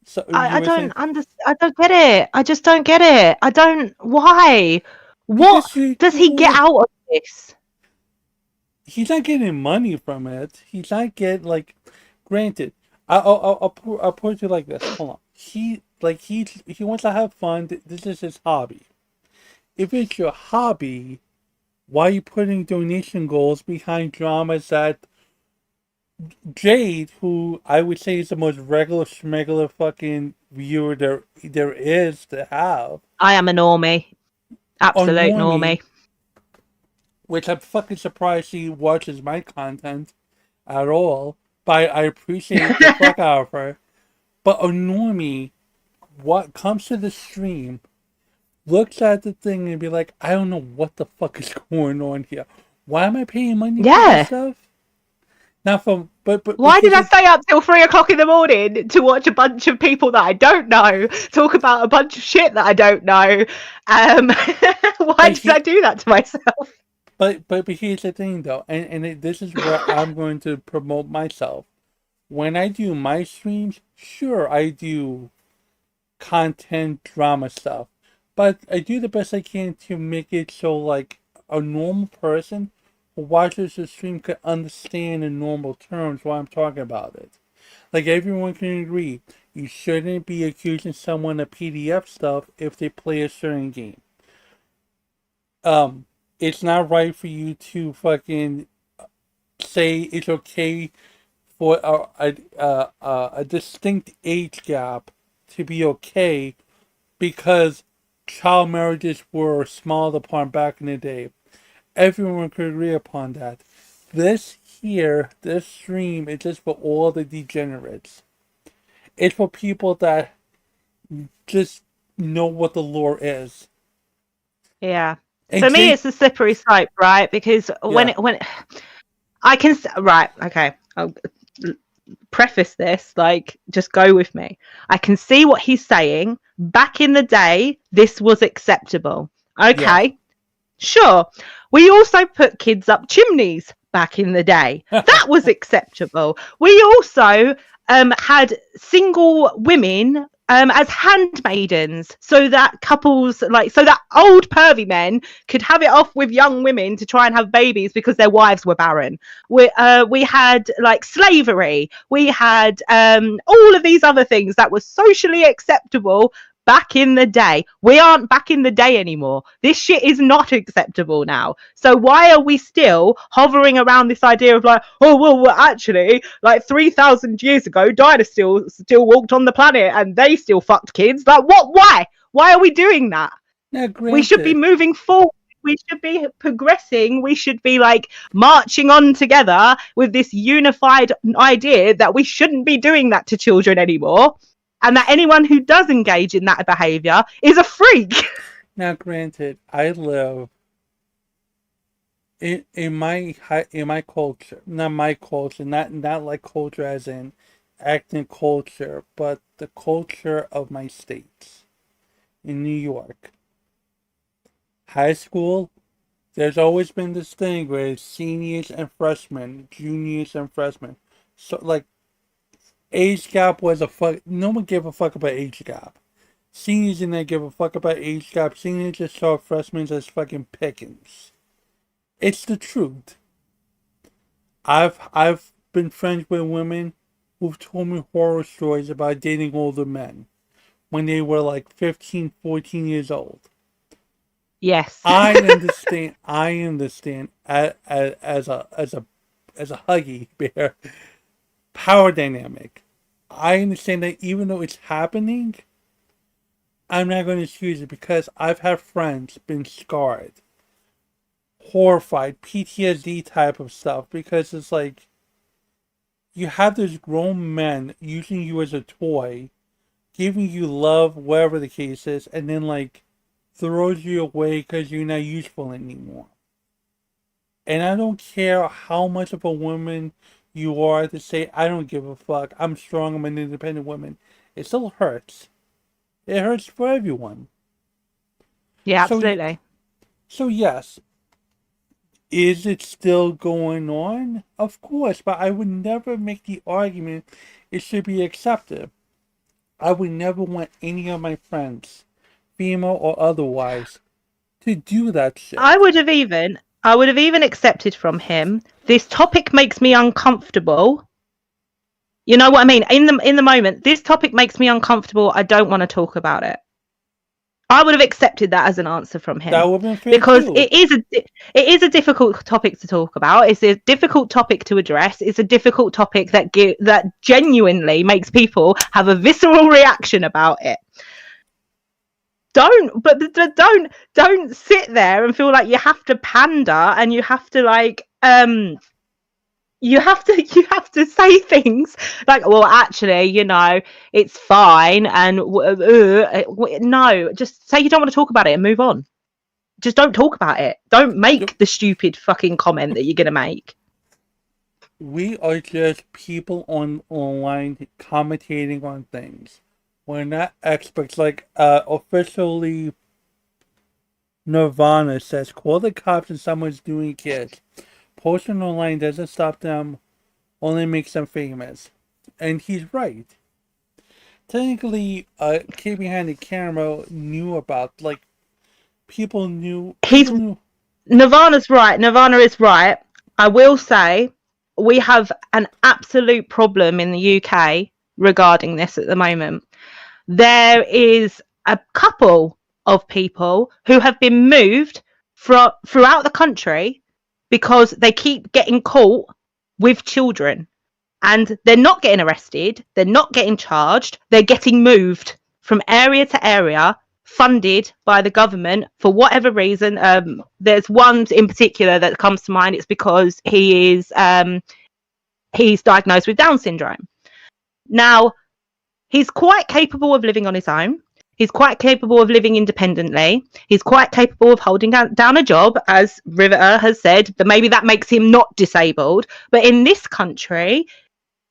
So I you were saying don't understand. I don't get it. I just don't get it. I don't. Why? What because you does he get out of this? he's not getting money from it. He's not getting like. Granted, I'll put it to you like this. Hold on. He wants to have fun. This is his hobby. If it's your hobby, why are you putting donation goals behind dramas that Jade, who I would say is the most regular schmegular fucking viewer there is to have, I am a normie. or Absolute normie, normie. which I'm fucking surprised she watches my content at all. But I appreciate the fuck out of her. But a normie, what comes to the stream, looks at the thing and be like, I don't know what the fuck is going on here. Why am I paying money for this stuff? Not from, but why did I stay up till 3 o'clock in the morning to watch a bunch of people that I don't know talk about a bunch of shit that I don't know? Why did I do that to myself? But here's the thing though, and this is where I'm going to promote myself. When I do my streams, sure I do content drama stuff, but I do the best I can to make it so like a normal person who watches the stream could understand in normal terms why I'm talking about it. Like everyone can agree, you shouldn't be accusing someone of PDF stuff if they play a certain game. It's not right for you to fucking say it's okay for a distinct age gap to be okay because child marriages were smiled upon back in the day. Everyone could agree upon that. This stream is just for all the degenerates. It's for people that just know what the lore is. Yeah. For me, it's a slippery slope, right? Because when I can, right, okay, I'll preface this, like, just go with me. I can see what he's saying. Back in the day, this was acceptable. Okay, sure. We also put kids up chimneys back in the day. That was acceptable. We also had single women as handmaidens, so that couples, like, so that old pervy men could have it off with young women to try and have babies because their wives were barren. We had like slavery. We had all of these other things that were socially acceptable back in the day. We aren't back in the day anymore. This shit is not acceptable now. So why are we still hovering around this idea of like, oh well, actually, like 3,000 years ago, dinosaurs still walked on the planet and they still fucked kids? Like, what? Why are we doing that? We should be moving forward. We should be progressing. We should be like marching on together with this unified idea that we shouldn't be doing that to children anymore. And that anyone who does engage in that behavior is a freak. Now, granted, I live in my culture, not my culture, not like culture as in acting culture, but the culture of my states in New York. High school, there's always been this thing where seniors and freshmen, juniors and freshmen. So like age gap was a fuck. No one gave a fuck about age gap. Seniors didn't give a fuck about age gap. Seniors just saw freshmen as fucking pickings. It's the truth. I've been friends with women who've told me horror stories about dating older men when they were like 15, 14 years old. Yes. I understand as a huggy bear power dynamic. I understand that even though it's happening, I'm not going to excuse it because I've had friends been scarred, horrified, PTSD type of stuff because it's like you have these grown men using you as a toy, giving you love, whatever the case is, and then like throws you away because you're not useful anymore. And I don't care how much of a woman you are to say, I don't give a fuck, I'm strong, I'm an independent woman. It still hurts. It hurts for everyone. Yeah, So, absolutely. so yes, is it still going on? Of course, but I would never make the argument it should be accepted. I would never want any of my friends, female or otherwise, to do that shit. I would have even accepted from him. This topic makes me uncomfortable. You know what I mean? In the moment, this topic makes me uncomfortable. I don't want to talk about it. I would have accepted that as an answer from him. That would have been fair because too. it is a difficult topic to talk about. It's a difficult topic to address. It's a difficult topic that genuinely makes people have a visceral reaction about it. Don't sit there and feel like you have to pander and you have to you have to say things like, well, actually, it's fine, and no, just say you don't want to talk about it and move on. Just don't talk about it. Don't make the stupid fucking comment that you're gonna make. We are just people online commentating on things. We're not experts. Like officially, Nirvana says, call the cops when someone's doing kids. Posting online doesn't stop them, only makes them famous. And he's right. Technically, kid behind the camera knew about, like, people knew. Nirvana's right. Nirvana is right. I will say we have an absolute problem in the UK regarding this at the moment. There is a couple of people who have been moved throughout the country because they keep getting caught with children, and they're not getting arrested, they're not getting charged, they're getting moved from area to area, funded by the government for whatever reason. There's one in particular that comes to mind. It's because he's diagnosed with Down syndrome. Now, he's quite capable of living on his own. He's quite capable of living independently. He's quite capable of holding down a job, as Riveter has said, but maybe that makes him not disabled. But in this country,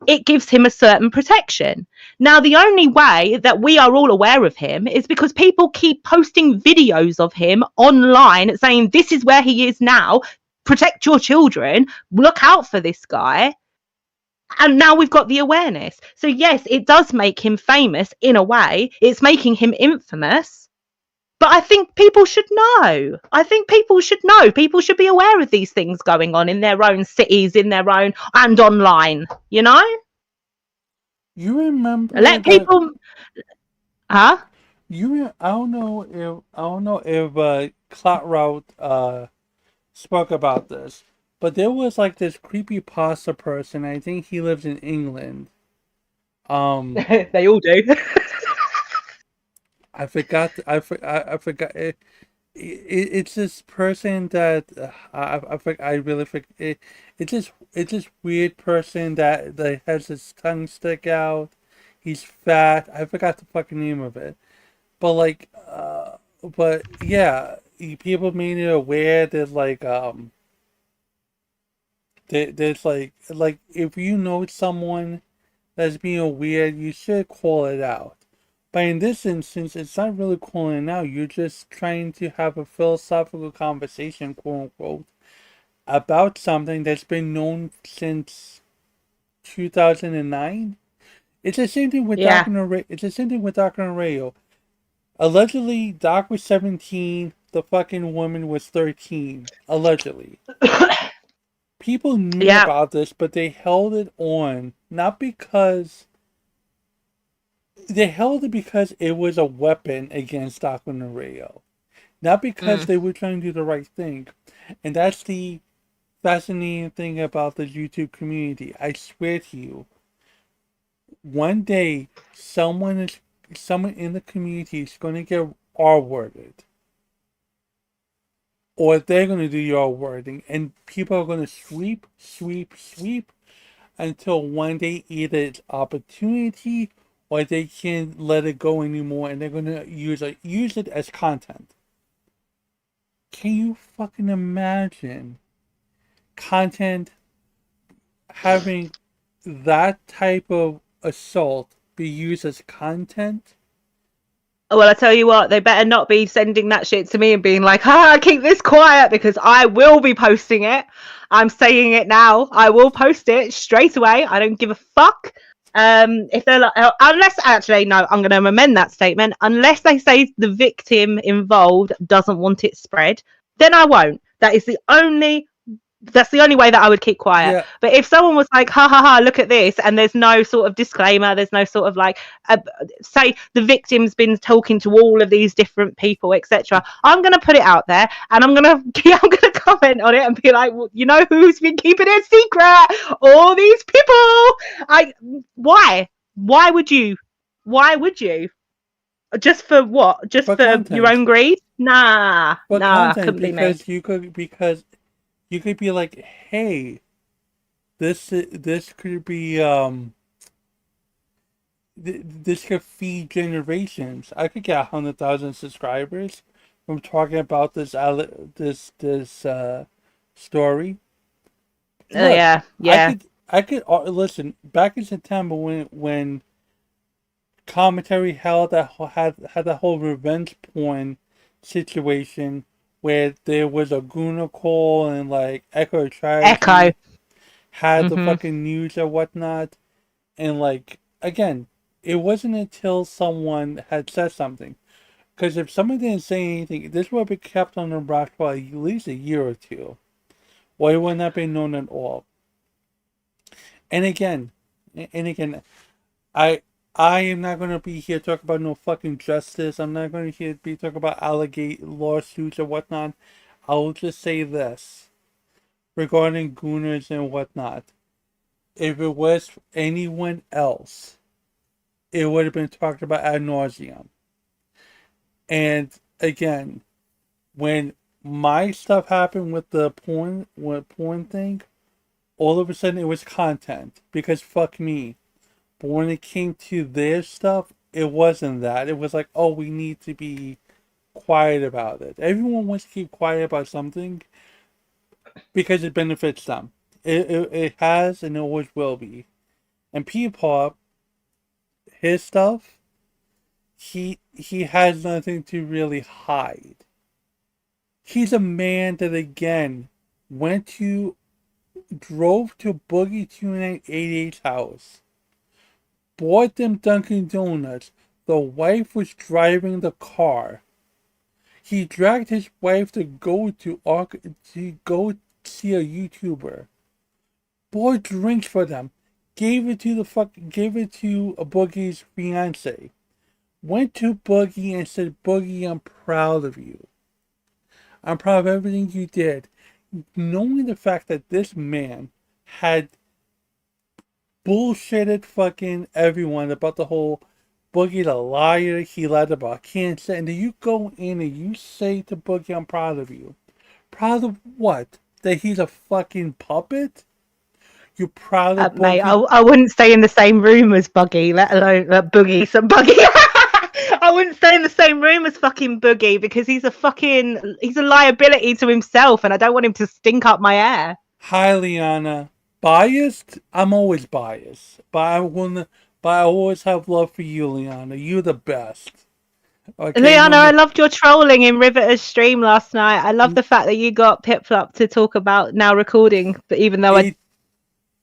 it gives him a certain protection. Now, the only way that we are all aware of him is because people keep posting videos of him online saying, this is where he is now, protect your children, look out for this guy. And now we've got the awareness. So yes, it does make him famous in a way. It's making him infamous. But I think people should know. People should be aware of these things going on in their own cities, in their own, and online, You remember Let people... Huh? I don't know if Clot Route spoke about this, but there was like this creepy pasta person. I think he lives in England. They all do. I forgot. I forgot. It's this person that I really forget. It's this weird person that has his tongue stick out. He's fat. I forgot the fucking name of it. But like, but yeah, people made it aware that there's like if you know someone that's being weird, you should call it out. But in this instance, it's not really calling it out. You're just trying to have a philosophical conversation, quote unquote, about something that's been known since 2009. It's the same thing with It's the same thing with Dr. Rayo. Allegedly, Doc was 17. The fucking woman was 13. Allegedly. People knew about this, but they held it on. Not because... They held it because it was a weapon against Dr. Rayo. Not because they were trying to do the right thing. And that's the fascinating thing about the YouTube community. I swear to you. One day, someone in the community is going to get R-worded. Or they're going to do your wording. And people are going to sweep until one day either it's opportunity or they can't let it go anymore and they're going to use it as content. Can you fucking imagine content having that type of assault be used as content? Well, I tell you what, they better not be sending that shit to me and being like, keep this quiet, because I will be posting it. I'm saying it now. I will post it straight away. I don't give a fuck. If they're like, unless actually, no, I'm going to amend that statement. Unless they say the victim involved doesn't want it spread, then I won't. That's the only way that I would keep quiet. Yeah. But if someone was like, ha ha ha, look at this, and there's no sort of disclaimer, there's no sort of like, say the victim's been talking to all of these different people, etc. I'm gonna put it out there, and I'm gonna comment on it and be like, well, you know who's been keeping it secret? All these people. Why would you? Why would you? Just for what? Just for your own greed? Nah, couldn't be me. Because you could be like, hey, this could be this could feed generations. I could get 100,000 subscribers from talking about this story. Look, Yeah. I could listen. Back in September, when commentary had that whole revenge porn situation where there was a Gooner call and like Echo Tragedy had the fucking news or whatnot, and like again, it wasn't until someone had said something. Because if someone didn't say anything, this would be kept on the rock for at least a year or two, or it would not be known at all. And again, I am not going to be here talking about no fucking justice. I'm not going to be talking about allegate lawsuits or whatnot. I will just say this regarding gooners and whatnot. If it was anyone else, it would have been talked about ad nauseum. And again, when my stuff happened with the porn thing, all of a sudden it was content because fuck me. But when it came to their stuff, it wasn't that. It was like, oh, we need to be quiet about it. Everyone wants to keep quiet about something because it benefits them. It has and it always will be. And P-Pop, his stuff, he has nothing to really hide. He's a man that again drove to Boogie 2988's house, bought them Dunkin' Donuts. The wife was driving the car. He dragged his wife to go see a YouTuber. Bought drinks for them. Gave it to a Boogie's fiance. Went to Boogie and said, Boogie, I'm proud of you. I'm proud of everything you did. Knowing the fact that this man had bullshitted fucking everyone about the whole Boogie the liar, he lied about cancer, and then you go in and you say to Boogie, I'm proud of you. Proud of what? That he's a fucking puppet? You're proud of Boogie? Mate, I wouldn't stay in the same room as Boogie, let alone Boogie. Some Boogie. I wouldn't stay in the same room as fucking Boogie because he's a liability to himself, and I don't want him to stink up my air. Hi, Liana. Biased? I'm always biased, but I always have love for you, Liana. You're the best. Okay, Liana, I loved your trolling in Riveter's stream last night. I love the fact that you got Pipflop to talk about now recording, but even though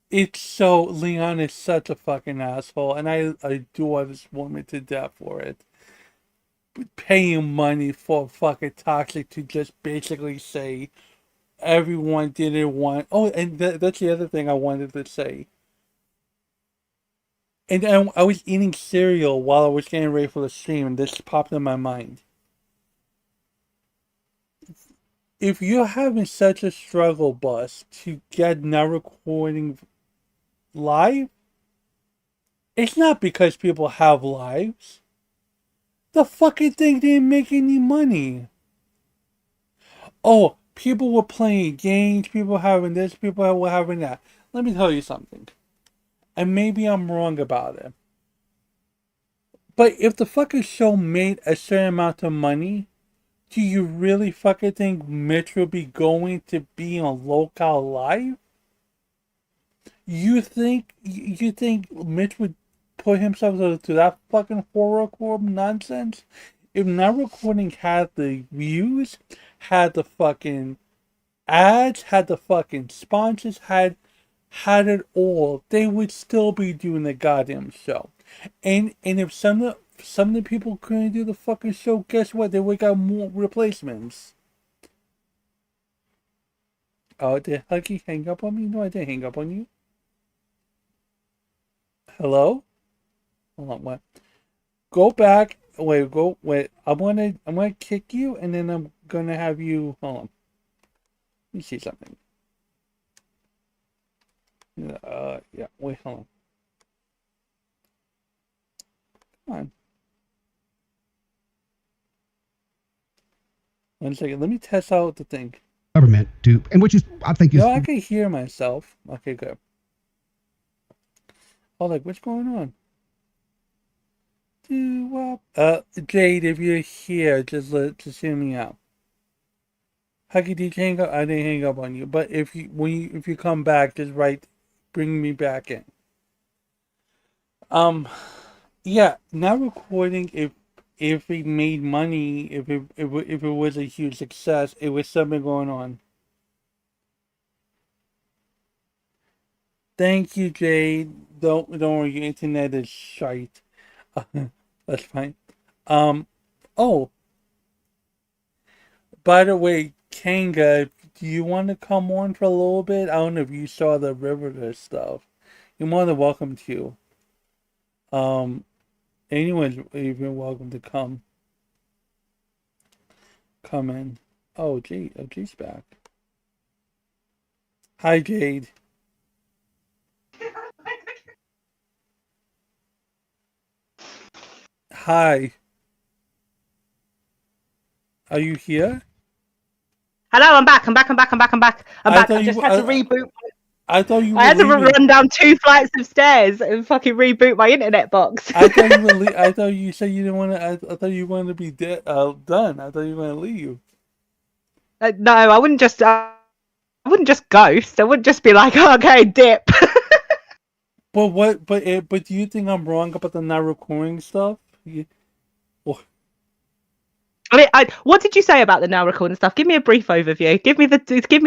it's so Leon is such a fucking asshole, and I adore this woman to death for it. Paying money for fucking Toxic to just basically say everyone didn't want. Oh, and that's the other thing I wanted to say. And I was eating cereal while I was getting ready for the stream, and this popped in my mind. If you're having such a struggle bus to get now recording live, it's not because people have lives. The fucking thing didn't make any money. Oh, people were playing games, people having this, people were having that. Let me tell you something. And maybe I'm wrong about it. But if the fucking show made a certain amount of money, do you really fucking think Mitch will be going to be on Local Live? You think Mitch would put himself to that fucking horrorcore nonsense if Not Recording had the views, had the fucking ads, had the fucking sponsors, had it all, they would still be doing the goddamn show. And if some of the people couldn't do the fucking show, guess what? They would got more replacements. Oh, did Huggy hang up on me? No, I didn't hang up on you. Hello? Hold on, what? Go back. Wait. I'm gonna kick you, and then I'm gonna have you. Hold on. Let me see something. Yeah. Wait, hold on. Come on. 1 second. Let me test out the thing. Government to, and which is, I think, is. No, I can hear myself. Okay, good. Oh, like, what's going on? Jade, if you're here, just hear me out. Huggy, did you hang up? I didn't hang up on you, but if you come back, just bring me back in. Yeah, Not Recording. If it made money, if it was a huge success, it was something going on. Thank you, Jade. Don't worry, your internet is shite. That's fine. Oh, by the way, Kanga, do you want to come on for a little bit? I don't know if you saw the River stuff. You're more than welcome to. Anyone's even welcome to come in. Oh, Jade's back. Hi, Jade. Hi. Are you here? Hello, I'm back. I'm back. I just had to reboot. I thought you. I had to run down 2 flights of stairs and fucking reboot my internet box. I thought you were. I thought you said you didn't want to. I thought you wanted to be done. I thought you were going to leave. No, I wouldn't just. I wouldn't just ghost. I wouldn't just be like, oh, okay, dip. But what? But do you think I'm wrong about the Not Recording stuff? What did you say about the Now Recording stuff? Give me a brief overview. Give me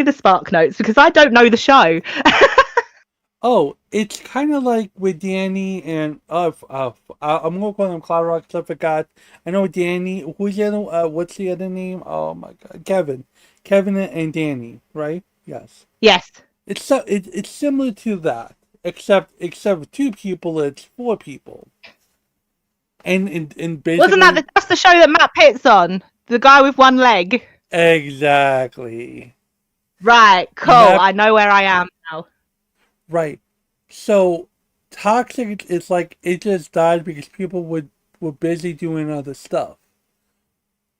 the spark notes, because I don't know the show. Oh, it's kind of like with Danny and I'm gonna call him Cloud Rock because I forgot. I know Danny. Who's the other? What's the other name? Oh my God, Kevin and Danny, right? Yes. Yes. It's similar to that, except for 2 people, it's 4 people. And basically, wasn't that's the show that Matt Pitt's on? The guy with 1 leg. Exactly. Right. Cool. I know where I am now. Right. So, Toxic is like it just died because people were busy doing other stuff.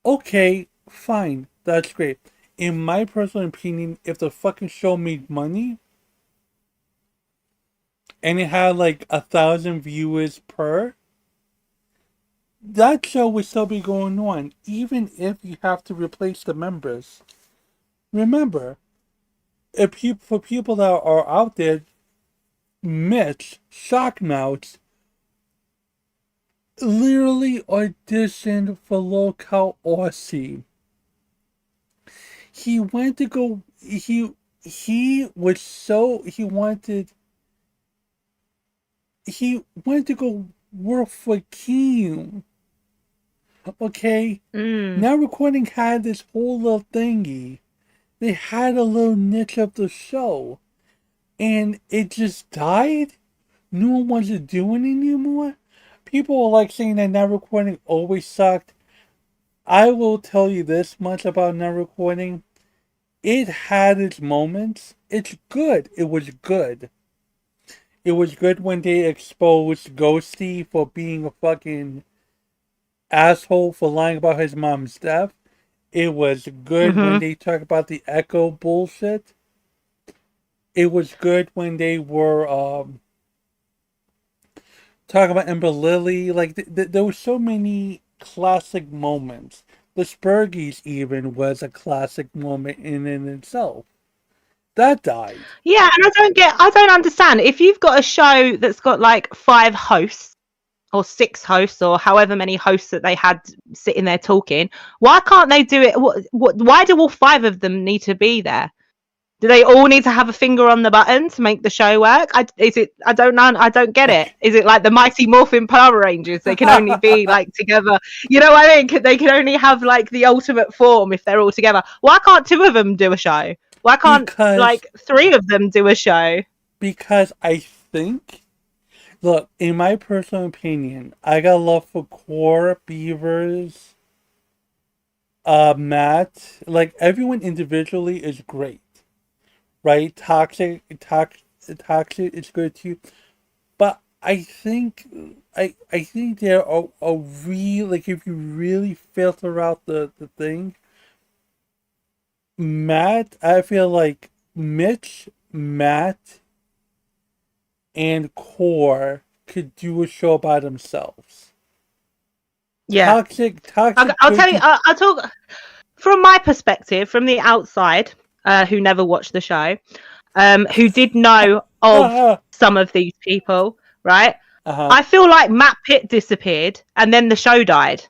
Okay, fine. That's great. In my personal opinion, if the fucking show made money and it had like 1,000 viewers per, that show would still be going on, even if you have to replace the members. Remember, for people that are out there, Mitch Shockmouth literally auditioned for Locale Aussie. He went to go. He was so he went to go work for Keem. Okay? Now Recording had this whole little thingy. They had a little niche of the show. And it just died? No one wants to do it anymore? People are like saying that Now Recording always sucked. I will tell you this much about Now Recording. It had its moments. It's good. It was good. It was good when they exposed Ghosty for being a fucking asshole for lying about his mom's death. It was good when they talked about the Echo bullshit. It was good when they were talking about Ember Lily. Like there were so many classic moments. The Spurgies even was a classic moment in itself. That died. Yeah, and I don't understand. If you've got a show that's got like 5 hosts, or 6 hosts or however many hosts that they had sitting there talking, why can't they do it? Why do all 5 of them need to be there? Do they all need to have a finger on the button to make the show work? I don't know. I don't get it. Is it like the Mighty Morphin Power Rangers? They can only be like together. You know what I mean? They can only have like the ultimate form if they're all together. Why can't 2 of them do a show? Why can't like 3 of them do a show? Because I think, look, in my personal opinion, I got love for Core, Beavers, Matt. Like everyone individually is great. Right? Toxic is good too. But I think there are a real, like, if you really filter out the thing, Matt, I feel like Mitch, Matt, and Core could do a show by themselves. Yeah. Toxic. I'll tell you. I'll talk from my perspective, from the outside. Who never watched the show, who did know of some of these people, right? I feel like Matt Pitt disappeared and then the show died.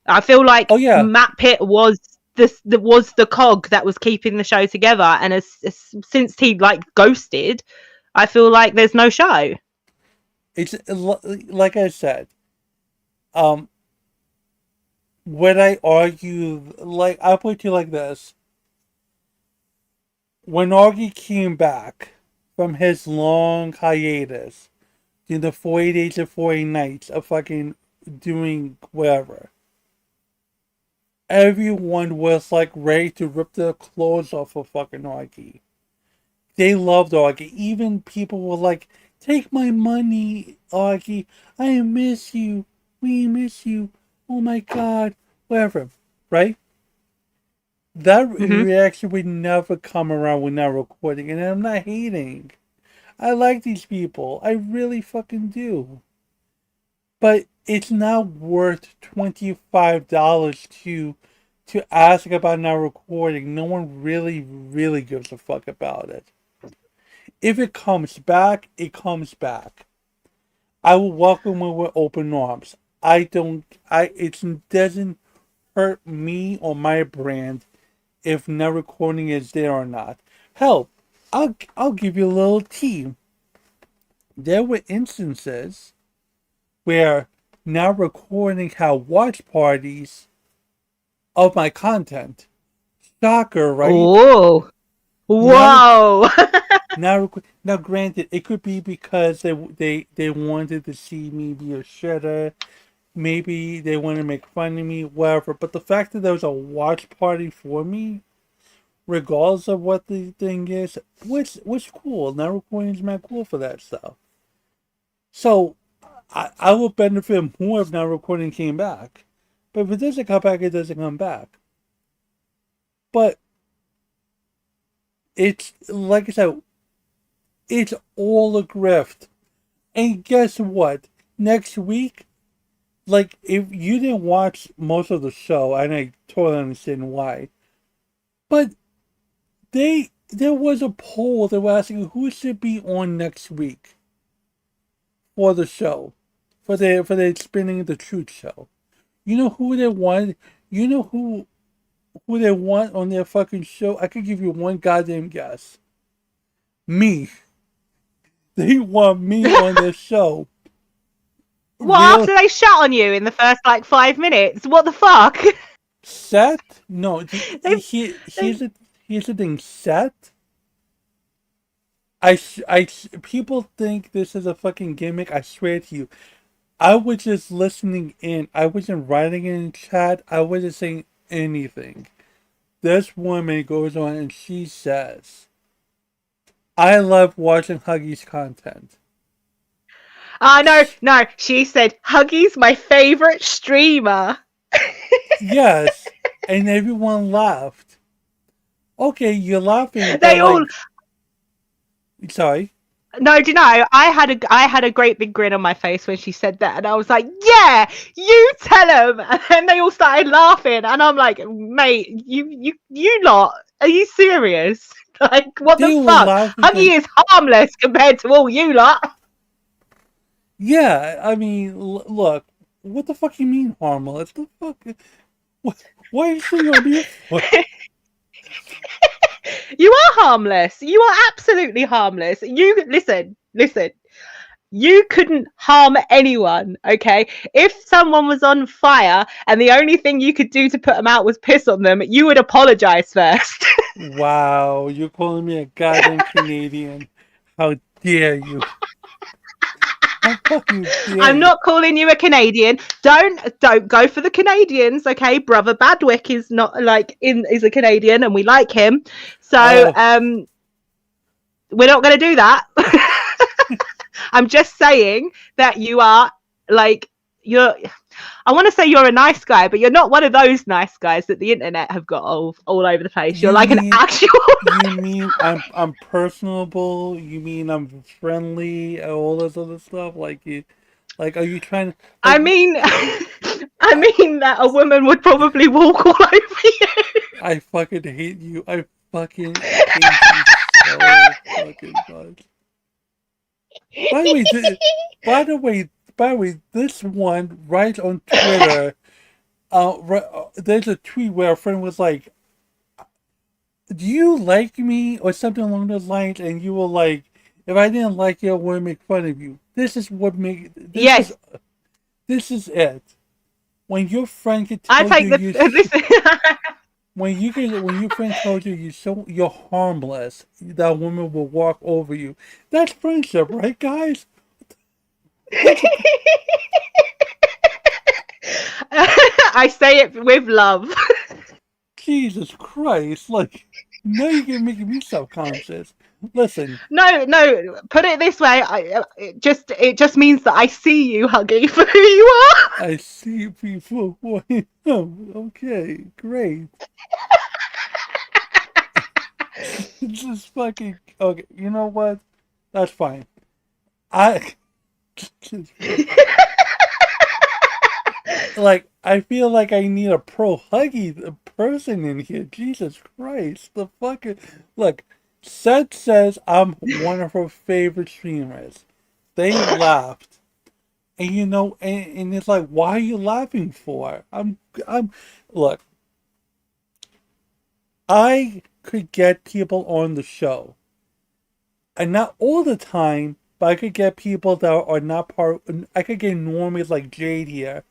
I feel like Matt Pitt was the cog that was keeping the show together, and since he like ghosted, I feel like there's no show. It's like I said, would I argue, like, I'll put it to you like this. When Augie came back from his long hiatus, in the 40 days and 40 nights of fucking doing whatever, everyone was like ready to rip their clothes off of fucking Augie. They loved Augie. Even people were like, "Take my money, Augie. I miss you. We miss you. Oh my god." Whatever. Right? That reaction would never come around when not recording, and I'm not hating. I like these people. I really fucking do. But it's not worth $25 to ask about not recording. No one really gives a fuck about it. If it comes back, it comes back. I will welcome it with open arms. It doesn't hurt me or my brand if not recording is there or not. Hell, I'll give you a little tea. There were instances where now recording had watch parties of my content. Shocker, right? Whoa. Whoa. Now granted, it could be because they wanted to see me be a shredder. Maybe they want to make fun of me, whatever. But the fact that there was a watch party for me, regardless of what the thing is, was cool. Now recording is not cool for that stuff. So I would benefit more if now recording came back. But if it doesn't come back, it doesn't come back. But it's, like I said, it's all a grift. And guess what? Next week, like, if you didn't watch most of the show, and I totally understand why, but there was a poll that was asking who should be on next week for the show, for the Spinning the Truth show. You know who they want? You know who they want on their fucking show? I could give you one goddamn guess. Me. They want me on their show. What, after they shot on you in the first like 5 minutes? What the fuck? Seth? No, here's the thing. Seth, people think this is a fucking gimmick. I swear to you, I was just listening in. I wasn't writing in chat. I wasn't saying anything. This woman goes on and she says, "I love watching Huggy's content." No. She said, Huggy's my favorite streamer. Yes, and everyone laughed. Okay, you're laughing. They all. Like... Sorry. No, do you know? I had a great big grin on my face when she said that, and I was like, "Yeah, you tell them." And then they all started laughing, and I'm like, "Mate, you lot, are you serious? Like, what the fuck? Huggy is harmless compared to all you lot." Yeah, I mean, look, what the fuck you mean harmless? The fuck? Why are you sitting on me for? You are harmless. You are absolutely harmless. You listen. You couldn't harm anyone, okay? If someone was on fire and the only thing you could do to put them out was piss on them, you would apologize first. Wow, you're calling me a goddamn Canadian. How dare you? How fucking dare I'm you? not calling you a Canadian. Don't go for the Canadians, okay? Brother Badwick is not is a Canadian and we like him. So Oh, we're not going to do that. I'm just saying that you are like you're I want to say you're a nice guy, but you're not one of those nice guys that the internet have got all over the place. You're you like an mean actual you nice mean guy. I'm personable? You mean I'm friendly? All this other stuff? Like, are you trying to I like? mean I mean that a woman would probably walk all over you. I fucking hate you. I fucking hate you so fucking much. By the way, by the way, by the way, this one right on Twitter. There's a tweet where a friend was like, "Do you like me?" or something along those lines, and you were like, "If I didn't like you, I wouldn't make fun of you." This is what make Yes, this is it. When your friend can I tell you take the this. when your friend tells you you're harmless, that woman will walk over you. That's friendship, right, guys? That's I say it with love. Jesus Christ! Like now you're making me self-conscious. Listen, No. Put it this way. It just means that I see you, Huggy, for who you are. I see people who I am. Okay, great. Just fucking okay. You know what? That's fine. I like. I feel like I need a pro huggy person in here. Jesus Christ! The fucking look. Seth says I'm one of her favorite streamers. They laughed, and and it's like, why are you laughing for? I'm. Look, I could get people on the show, and not all the time, but I could get people that are not part. I could get normies like Jade here,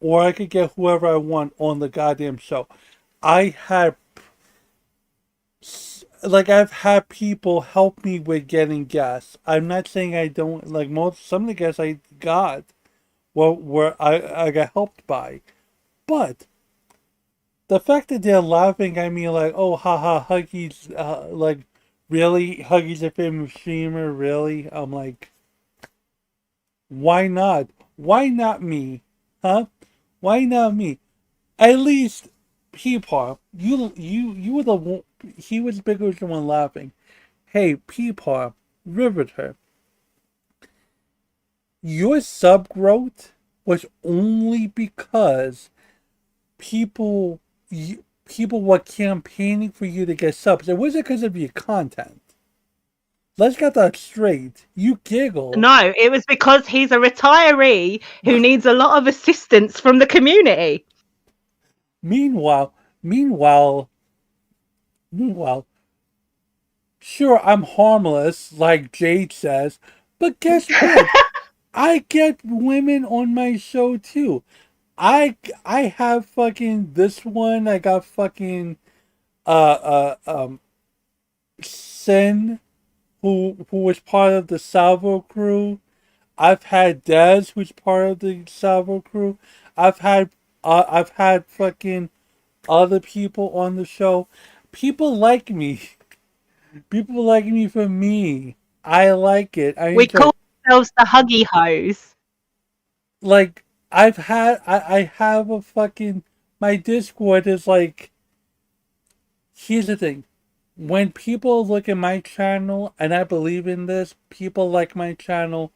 or I could get whoever I want on the goddamn show. I had, I've had people help me with getting guests. I'm not saying I don't like some of the guests I got. Well, where I got helped by, but the fact that they're laughing at me like, oh, haha, Huggy's, like, really? Huggy's a famous streamer? Really? I'm like, why not? Why not me? Huh? Why not me? At least, Peepar, you were the one, he was bigger than the one laughing. Hey, Peepar, Riveter, your sub growth was only because people people were campaigning for you to get subs. It wasn't because of your content. Let's get that straight. You giggle. No, it was because he's a retiree who needs a lot of assistance from the community. Meanwhile, meanwhile, meanwhile, sure, I'm harmless, like Jade says, but guess what? I get women on my show too. I have fucking this one. I got fucking Sin, who was part of the Salvo crew. I've had Dez, who's part of the Salvo crew. I've had fucking other people on the show. People like me. People like me for me. I like it. I We enjoy. call ourselves the Huggy Hose. Like I have a fucking my Discord is like. Here's the thing. When people look at my channel, and I believe in this, people like my channel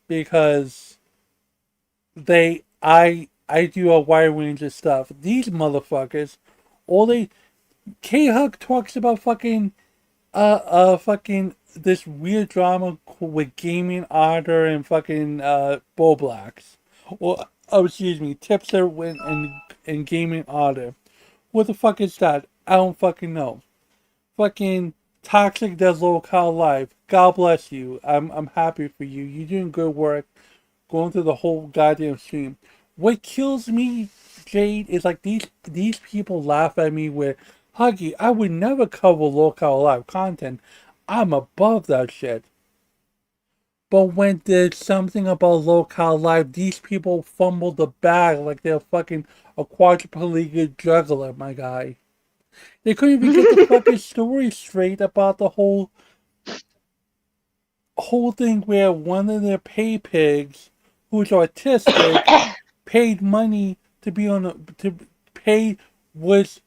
because I do a wide range of stuff. These motherfuckers, all they K Hug talks about fucking fucking this weird drama with Gaming Otter and fucking Bull Blacks. Well, oh, excuse me, Tipster and Gaming Otter. What the fuck is that? I don't fucking know. Fucking Toxic does local life. God bless you. I'm happy for you. You're doing good work. Going through the whole goddamn stream. What kills me, Jade, is like these people laugh at me with Huggy, I would never cover local live content. I'm above that shit. But when there's something about local live, these people fumble the bag like they're fucking a quadriplegic juggler, my guy. They couldn't even get the fucking story straight about the whole thing where one of their pay pigs, who's autistic, paid money to be on to pay was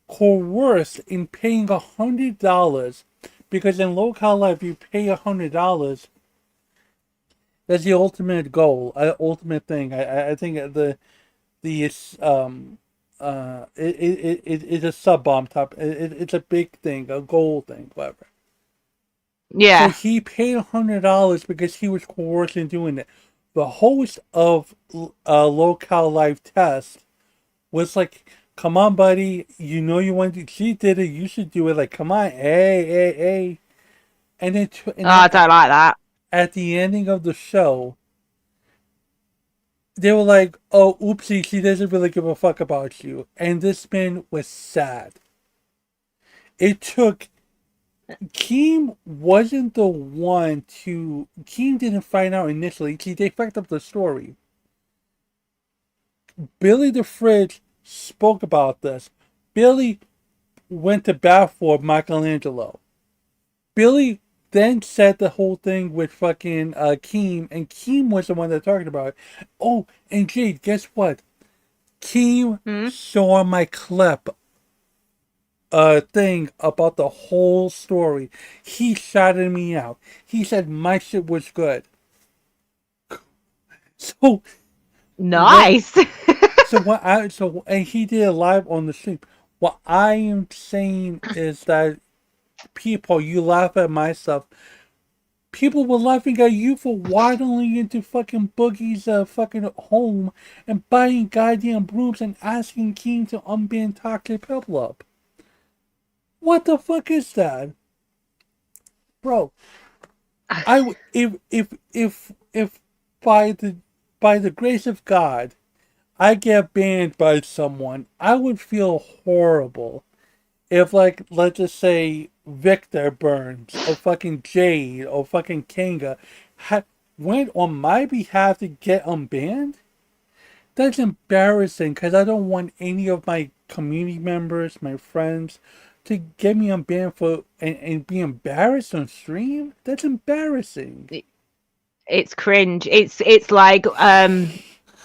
coerced in paying $100 because in local life you pay $100. That's the ultimate goal, ultimate thing. I think it's it's a sub bomb top. It's a big thing, a goal thing, whatever. Yeah. So he paid $100 because he was coerced in doing it. The host of local live test was like, "Come on, buddy, you know you want to. She did it. You should do it. Like, come on, hey." And then, I don't like that. At the ending of the show, they were like, "Oh, oopsie, she doesn't really give a fuck about you." And this man was sad. It took. Keem wasn't the one to. Keem didn't find out initially. See, they fucked up the story. Billy the Fridge spoke about this. Billy went to bat for Michelangelo. Billy then said the whole thing with fucking Keem, and Keem was the one that talked about it. Oh, and Jade, guess what? Keem saw my clip thing about the whole story. He shouted me out. He said my shit was good. So nice. And he did it live on the stream. What I am saying is that people, you laugh at my stuff. People were laughing at you for waddling into fucking Boogie's fucking home and buying goddamn brooms and asking King to unban Toxic Piplup. What the fuck is that, bro? If by the grace of God, I get banned by someone, I would feel horrible. If, like, let's just say Victor Burns or fucking Jade or fucking Kanga went on my behalf to get unbanned, that's embarrassing because I don't want any of my community members, my friends, to get me unbanned for and be embarrassed on stream. That's embarrassing. It's cringe. It's like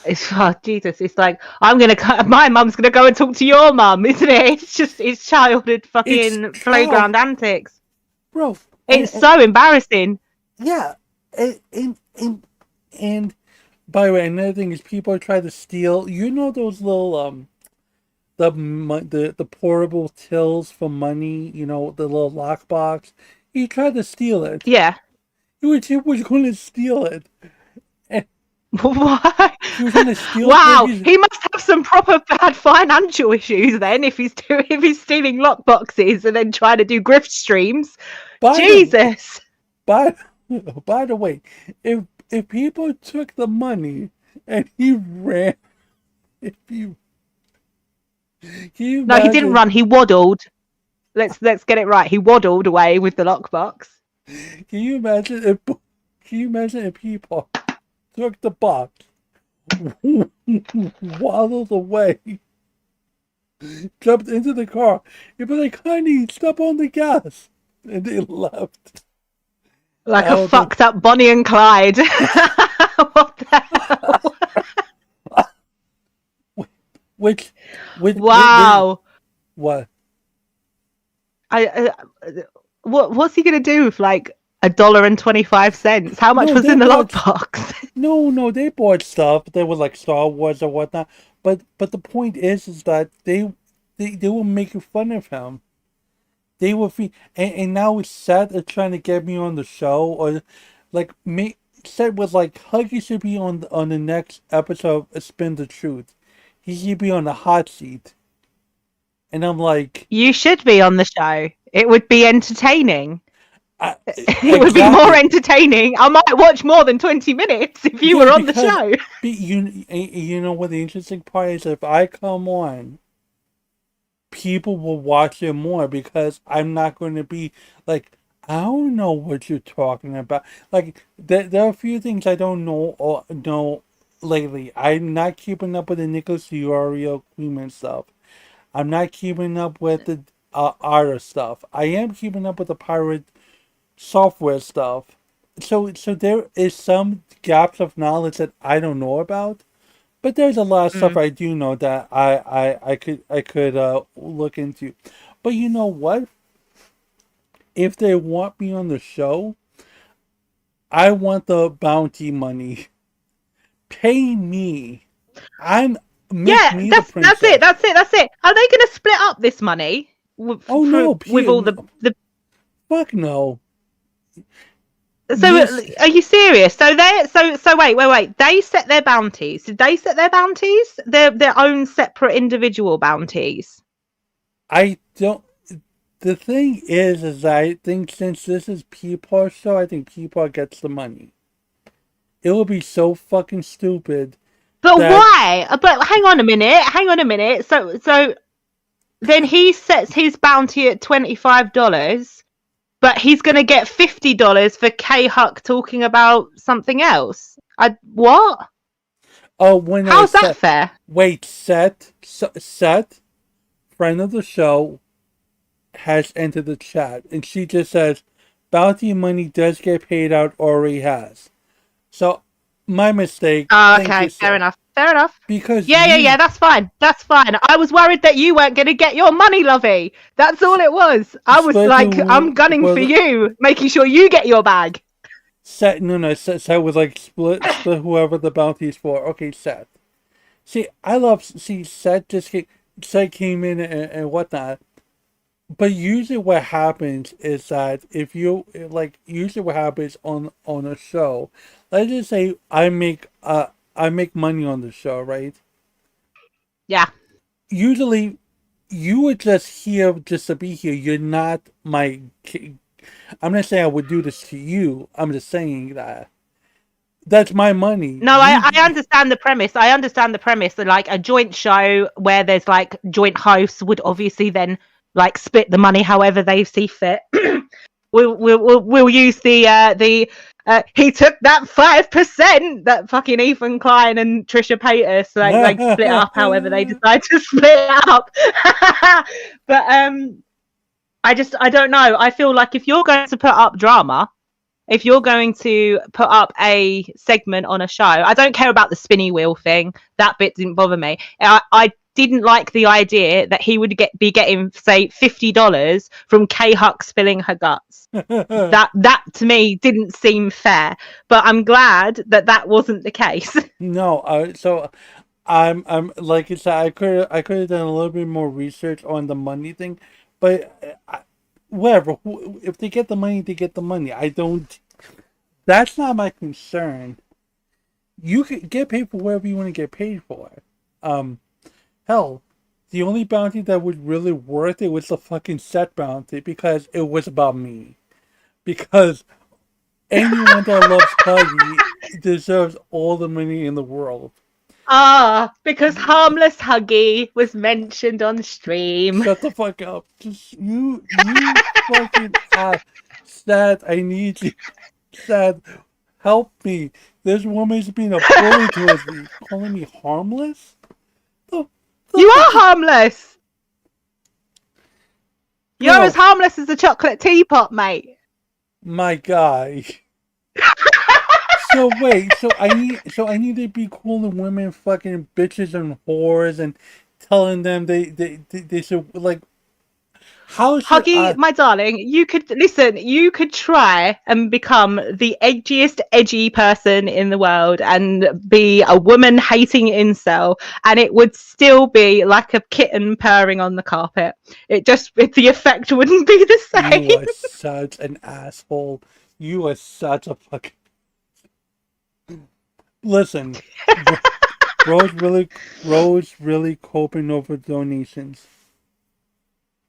it's, oh Jesus! It's like my mum's gonna go and talk to your mum, isn't it? It's childhood fucking playground antics, bro. It's so embarrassing. Yeah, and by the way, another thing is people try to steal. You know those little the portable tills for money. You know, the little lockbox. He tried to steal it. Yeah, he was going to steal it. Why? He was going to steal. Wow, he must have some proper bad financial issues then. If he's stealing lockboxes and then trying to do grift streams, Jesus. By the way, if people took the money and he ran, No, he didn't run. He waddled. Let's get it right. He waddled away with the lockbox. Can you imagine if people took the box, waddled away, jumped into the car, you'd be like, "Honey, step on the gas," and they left. Like a fucked up Bonnie and Clyde. What the hell? Wow. What? What's he gonna do with like $1.25? How much was in the lockbox? No, they bought stuff. They were like Star Wars or whatnot. But the point is that they were making fun of him. They were and now Seth is trying to get me on the show, or like me. Seth was like, Huggy should be on the next episode of Spin the Truth. He should be on the hot seat. And I'm like, you should be on the show. It would be entertaining. It would be more entertaining. I might watch more than 20 minutes if you were on the show. You know what the interesting part is? If I come on, people will watch it more because I'm not going to be like, I don't know what you're talking about. Like there are a few things I don't know lately. I'm not keeping up with the Nicholas Diorio Queeman stuff. I'm not keeping up with the Ara stuff. I am keeping up with the pirate software stuff. So there is some gaps of knowledge that I don't know about. But there's a lot of stuff I do know that I could look into. But you know what? If they want me on the show, I want the bounty money. Pay me. That's it. Are they going to split up this money? With all the fuck no. So are you serious? So wait. They set their bounties. Did they set their bounties? Their own separate individual bounties. I don't. The thing is I think since this is Peepaw show, I think Peepaw gets the money. It will be so fucking stupid. But why? But hang on a minute. So then he sets his bounty at $25. But he's going to get $50 for K-Huck talking about something else. What? Oh, how's that fair? Wait, Seth, friend of the show, has entered the chat, and she just says, bounty money does get paid out, already has. So, my mistake. Oh, okay, fair enough. Because yeah, that's fine. I was worried that you weren't going to get your money, Lovey. That's all it was. I was like, I'm gunning for you, making sure you get your bag. Seth was like, split whoever the bounty is for. Okay, Seth. Seth Seth came in and whatnot. But usually what happens is that if you, usually what happens on a show, let's just say I make money on the show, right? Yeah. Usually, you would just here just to be here. You're not my. I'm not saying I would do this to you. I'm just saying that that's my money. No, I understand the premise. That like a joint show where there's like joint hosts would obviously then like split the money however they see fit. We'll use the he took that 5% that fucking Ethan Klein and Trisha Paytas like split up however they decide to split up. But I don't know. I feel like if you're going to put up drama, if you're going to put up a segment on a show, I don't care about the spinny wheel thing. That bit didn't bother me. I didn't like the idea that he would be getting, say, $50 from K-Huck spilling her guts. that to me didn't seem fair. But I'm glad that wasn't the case. No, so I'm like I said, I could have done a little bit more research on the money thing, but whatever. If they get the money, they get the money. I don't. That's not my concern. You can get paid for whatever you want to get paid for. Hell, the only bounty that was really worth it was the fucking set bounty because it was about me. Because anyone that loves Huggy deserves all the money in the world. Because harmless Huggy was mentioned on stream. Shut the fuck up. Just you fucking Sad, I need you. Sad, help me. This woman's being a bully towards me. Calling me harmless? You are harmless. You're as harmless as a chocolate teapot, mate. My guy. So wait, so I need to be calling women fucking bitches and whores and telling them they should like. How should Huggy, my darling, you could listen. You could try and become the edgiest, edgy person in the world, and be a woman-hating incel, and it would still be like a kitten purring on the carpet. The effect wouldn't be the same. You are such an asshole. You are such a fucking. Listen, Rose really coping over donations.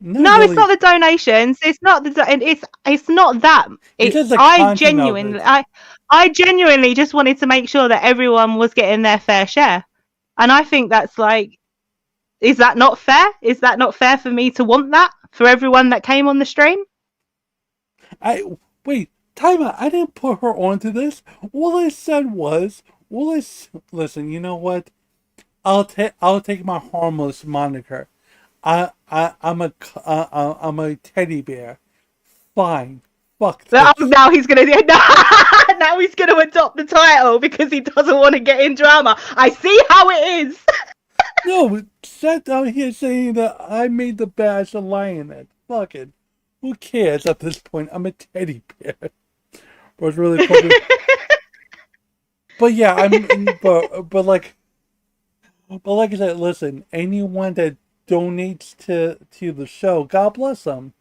No, really. It's not the donations. It's not it's not that. It's just the I content of it. I genuinely just wanted to make sure that everyone was getting their fair share, and I think that's like, is that not fair? Is that not fair for me to want that for everyone that came on the stream? Wait, time out. I didn't put her onto this. All I said was, listen. You know what? I'll take my harmless moniker. I'm a teddy bear. Fine. Fuck this. Now he's gonna now he's gonna adopt the title because he doesn't want to get in drama. I see how it is. No, sat down here saying that I made the badge a lioness. Fuck it. Who cares at this point? I'm a teddy bear. Was really cool. But yeah, but like I said, listen, anyone that donates to the show, God bless them.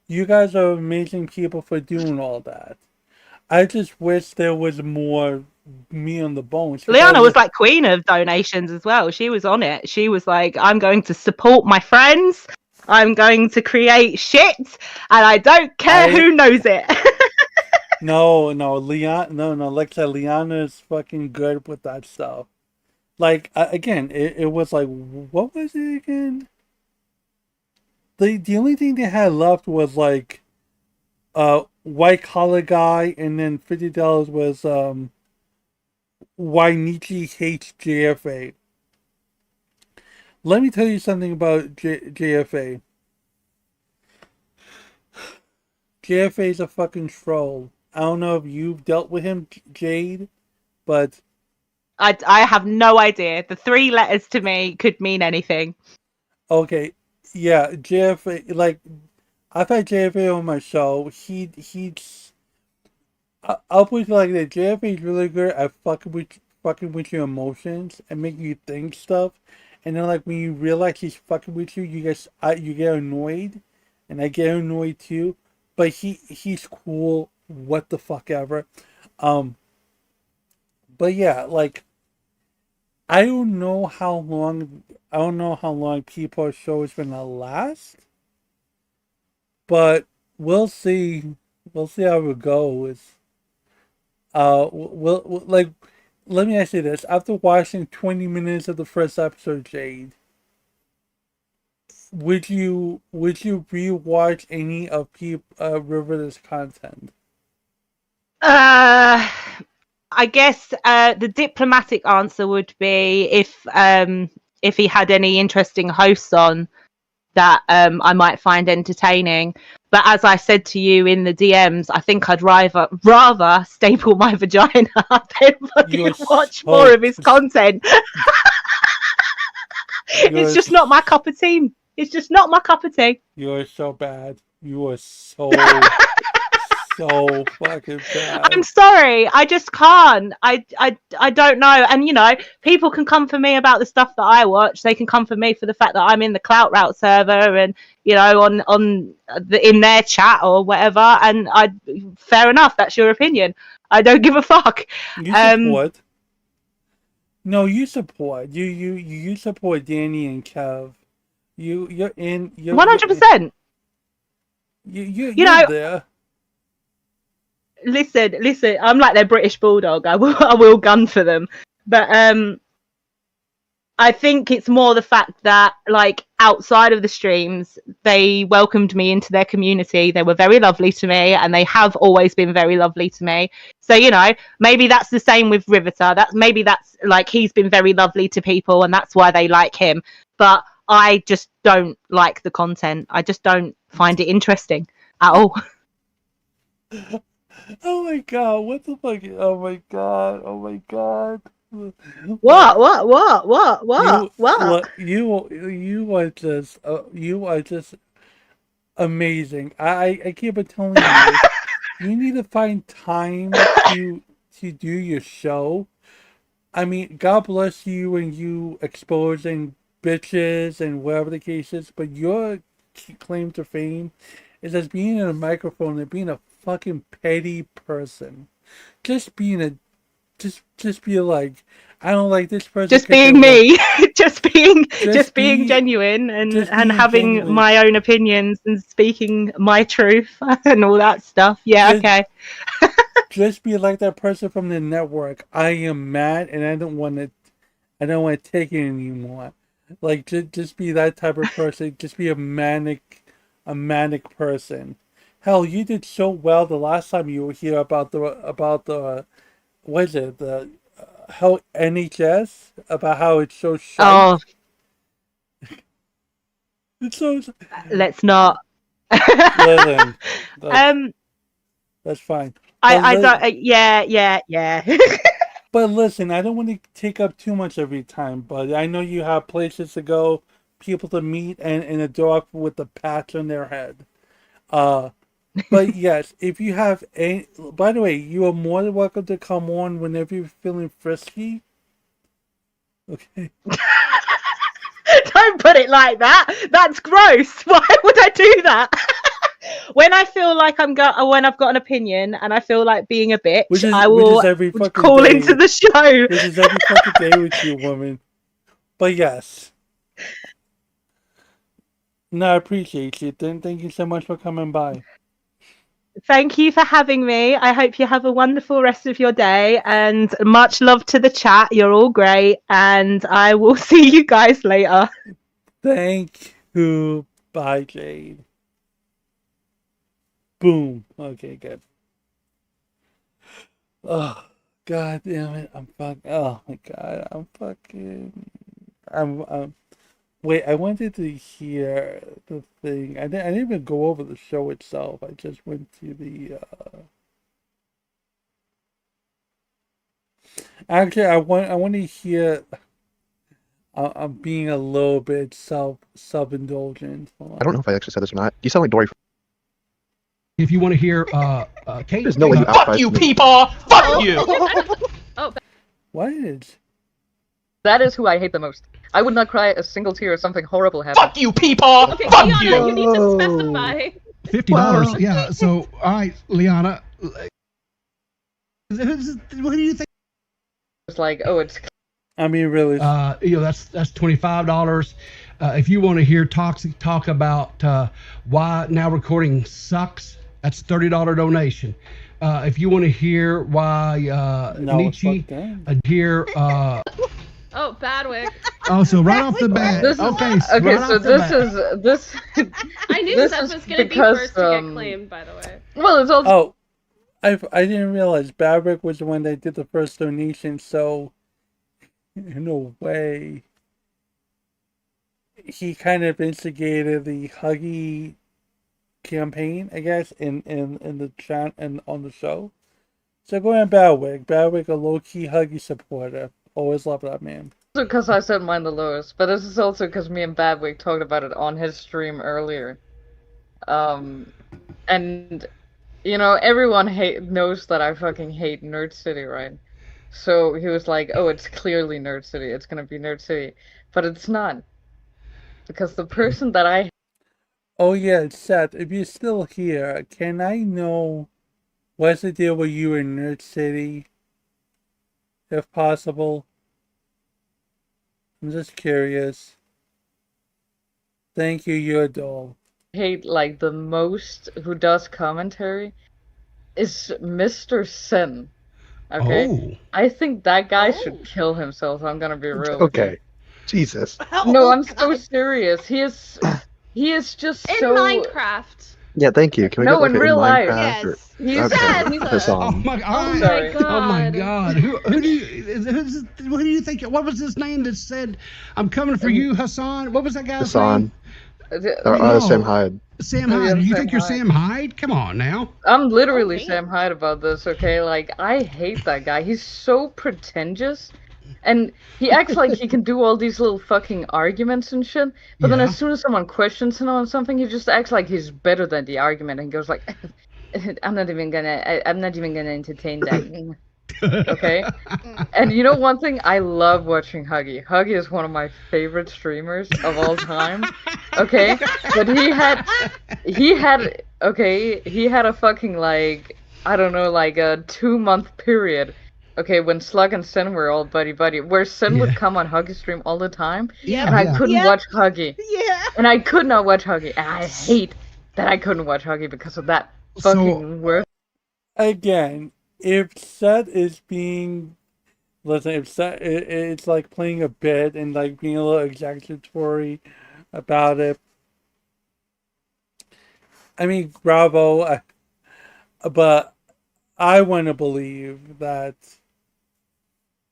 You guys are amazing people for doing all that. I just wish there was more meat on the bones. Liana was like queen of donations as well. She was on it. She was like, I'm going to support my friends. I'm going to create shit, and I don't care who knows it. No, like I said, Liana is fucking good with that stuff. Like, again, it was like, what was it again? The only thing they had left was like white collar guy, and then $50 was why Nietzsche hates JFA. Let me tell you something about JFA. JFA is a fucking troll. I don't know if you've dealt with him, Jade, but I have no idea. The 3 letters to me could mean anything. Okay, yeah, JFA, like, I've had JFA on my show. I'll put it like that. JFA is really good at fucking with your emotions and making you think stuff. And then, like, when you realize he's fucking with you, you get annoyed, and I get annoyed too. But he's cool. What the fuck ever. But yeah, like, I don't know how long people's show is gonna last. But we'll see. We'll see how it goes. We'll like. Let me ask you this: after watching 20 minutes of the first episode, Jade, would you rewatch any of Riverdale's content? I guess the diplomatic answer would be if he had any interesting hosts on that I might find entertaining. But as I said to you in the DMs, I think I'd rather staple my vagina than fucking watch more of his content. It's just not my cup of tea. It's just not my cup of tea. You're so bad. You are so so fucking bad. I'm sorry. I just can't. I don't know. And, you know, people can come for me about the stuff that I watch. They can come for me for the fact that I'm in the Clout Route server and, you know, in their chat or whatever. And fair enough. That's your opinion. I don't give a fuck. You support. No, you support. You support Danny and Kev. You're 100%. You know there. Listen, I'm like their British bulldog. I will gun for them. But I think it's more the fact that, like, outside of the streams, they welcomed me into their community. They were very lovely to me, and they have always been very lovely to me. So, you know, maybe that's the same with Riveter. Maybe that's like he's been very lovely to people, and that's why they like him. But I just don't like the content. I just don't find it interesting at all. Oh my god, what the fuck? Oh my god, oh my god. What? You are just amazing. I keep on telling you, you need to find time to do your show. I mean, God bless you and you exposing bitches and whatever the case is, but your claim to fame is as being in a microphone and being a fucking petty person. Just being a just be like, I don't like this person. Just being me, just being genuine and having genuine. My own opinions and speaking my truth and all that stuff. Yeah, okay. Just be like that person from the network. I am mad and I don't want to take it anymore. Like just be that type of person. Just be a manic person. Hell, you did so well the last time you were here about the what is it, the how NHS, about how it's so shite. Oh, it's so. Let's not. Listen, that's fine. I don't. Yeah. But listen, I don't want to take up too much of your time, but I know you have places to go, people to meet, and a dog with a patch on their head. But yes, if you have any, by the way, you are more than welcome to come on whenever you're feeling frisky. Okay. Don't put it like that. That's gross. Why would I do that? When I feel like when I've got an opinion and I feel like being a bitch, I will call into the show. Which is every fucking day with you, woman. But yes. No, I appreciate you. Thank you so much for coming by. Thank you for having me. I hope you have a wonderful rest of your day and much love to the chat. You're all great and I will see you guys later. Thank you. Bye, Jade. Boom. Okay, good. Oh, God damn it. Oh, my God. Wait, I wanted to hear the thing. I didn't even go over the show itself. I just went to the. Actually, I want to hear. I'm being a little bit self-indulgent. I don't know if I actually said this or not. You sound like Dory. If you want to hear, Kate, there's no way you fuck you, people! Fuck you! What? That is who I hate the most. I would not cry a single tear if something horrible happened. Fuck you, people! Okay, Fuck Liana, you! You need to specify. $50, yeah. So, all right, Liana. What do you think? It's like, oh, it's. I mean, really. That's $25. If you want to hear Toxic talk about why now recording sucks, that's $30 donation. If you want to hear why Nietzsche hear. Oh, Badwick. Oh, so right off the bat. This I knew Seth was going to be first to get claimed, by the way. Well, it's also. Oh, I didn't realize Badwick was the one that did the first donation, so in a way, he kind of instigated the Huggy campaign, I guess, in the chat and on the show. So go ahead, Badwick, a low-key Huggy supporter. Always love that man. Because I said mine the lowest, but this is also because me and Badwick talked about it on his stream earlier. And, you know, everyone knows that I fucking hate Nerd City, right? So he was like, oh, it's clearly Nerd City, it's gonna be Nerd City. But it's not. Because the person that I... Oh yeah, Seth, if you're still here, can I know what's the deal with you in Nerd City? If possible. I'm just curious. Thank you, you're a doll. Hate, like, the most who does commentary is Mr. Sin. Okay? Oh. I think that guy should kill himself, I'm gonna be real. Okay. Jesus. No, I'm so serious. He is just in so... Minecraft. Yeah, thank you. Can we No, get in like real life. Yes. He's Oh my God! Oh my God! Who do you think? What was his name that said, "I'm coming for you, Hassan"? What was that guy's name? Sam Hyde. Sam Hyde. You think you're Sam Hyde? Come on now. I'm literally Sam Hyde about this. Okay, like I hate that guy. He's so pretentious And he acts like he can do all these little fucking arguments and shit, but then Yeah. as soon as someone questions him on something, he just acts like he's better than the argument and goes like, I'm not even gonna entertain that. Okay? And you know one thing? I love watching Huggy. Huggy is one of my favorite streamers of all time. Okay? But he had a fucking like, I don't know, like a 2-month period. Okay, when Slug and Sin were all buddy buddy, where Sin would come on Huggy stream all the time, Yeah, and I yeah. couldn't watch Huggy. Yeah. And I could not watch Huggy. And I hate that I couldn't watch Huggy because of that fucking worth. Again, if Seth is being, listen, if Seth, it's like playing a bit and like being a little exaggeratory about it. I mean, bravo, but I want to believe that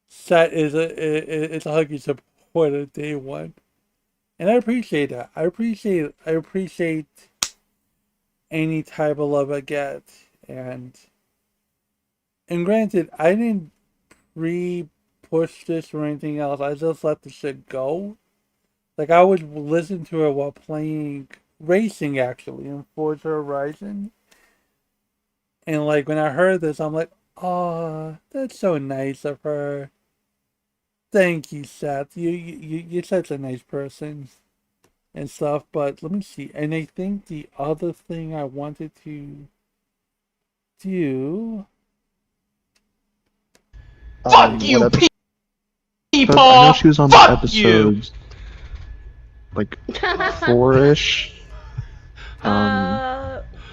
Seth is a Huggy supporter day one, and I appreciate that. I appreciate any type of love I get, and granted, I didn't re-push this or anything else. I just let the shit go. Like I would listen to it while playing racing actually in Forza Horizon. And like when I heard this, I'm like, oh, that's so nice of her. Thank you, Seth. You're such a nice person and stuff. But let me see. And I think the other thing I wanted to do. Fuck you, people! I know she was on the Fuck you! episodes like 4-ish.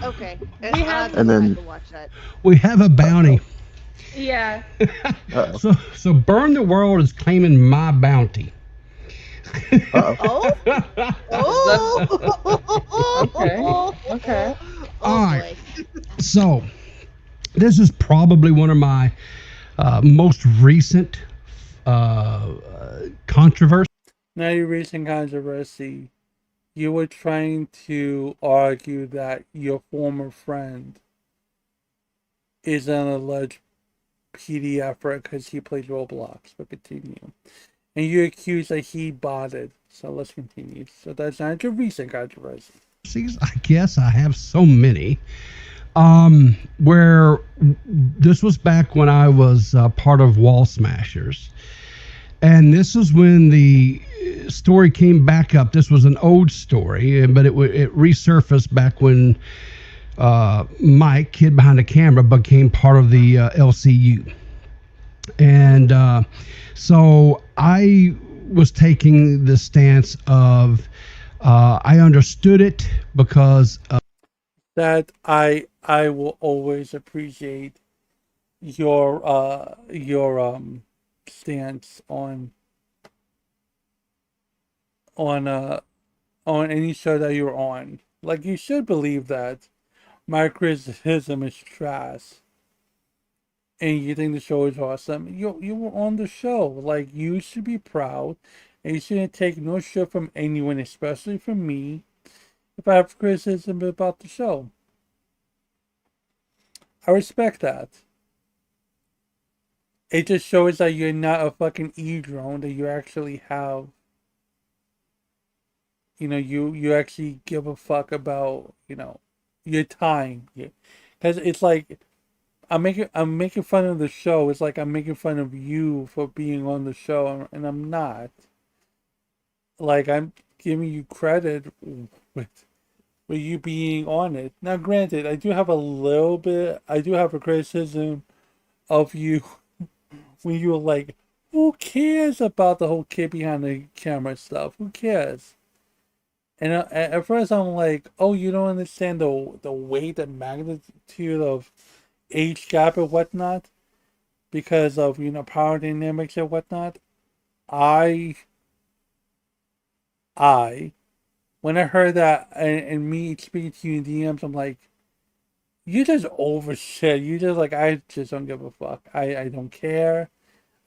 Okay. We have- And then- to watch that. We have a bounty. Yeah. Uh-oh. So Burn the World is claiming my bounty. Oh? Oh! Okay. All right. So this is probably one of my most recent controversies. Now your recent controversy, you were trying to argue that your former friend is an alleged PDFer because he plays Roblox, but continue. And you accuse that he botted, so let's continue. So that's not your recent controversy. I guess I have so many. Where this was back when I was part of Wall Smashers. And this is when the story came back up. This was an old story, but it resurfaced back when Mike, kid behind the camera, became part of the LCU. And so I was taking the stance of I understood it because that I will always appreciate your stance on any show that you're on. Like you should believe that my criticism is trash. And you think the show is awesome. You were on the show. Like you should be proud and you shouldn't take no shit from anyone, especially from me, if I have criticism about the show. I respect that. It just shows that you're not a fucking e-drone, that you actually have, you actually give a fuck about, your time. Because it's like, I'm making fun of the show. It's like I'm making fun of you for being on the show, and I'm not. Like, I'm giving you credit with you being on it. Now, granted, I do have a criticism of you when you were like, who cares about the whole kid behind the camera stuff? Who cares? And at first I'm like, oh, you don't understand the weight and magnitude of age gap and whatnot because of, power dynamics and whatnot. I when I heard that and me speaking to you in DMs, I'm like, you just over shit. You just like, I just don't give a fuck. I don't care.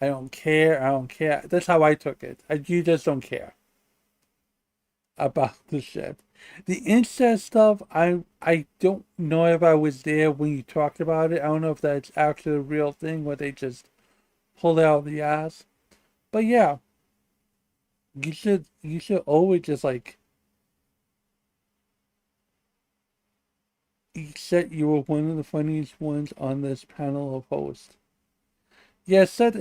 I don't care. That's how I took it. You just don't care about the shit. The incest stuff, I don't know if I was there when you talked about it. I don't know if that's actually a real thing or they just pulled it out of the ass. But yeah, you should always just like you said you were one of the funniest ones on this panel of hosts. Yeah, Seth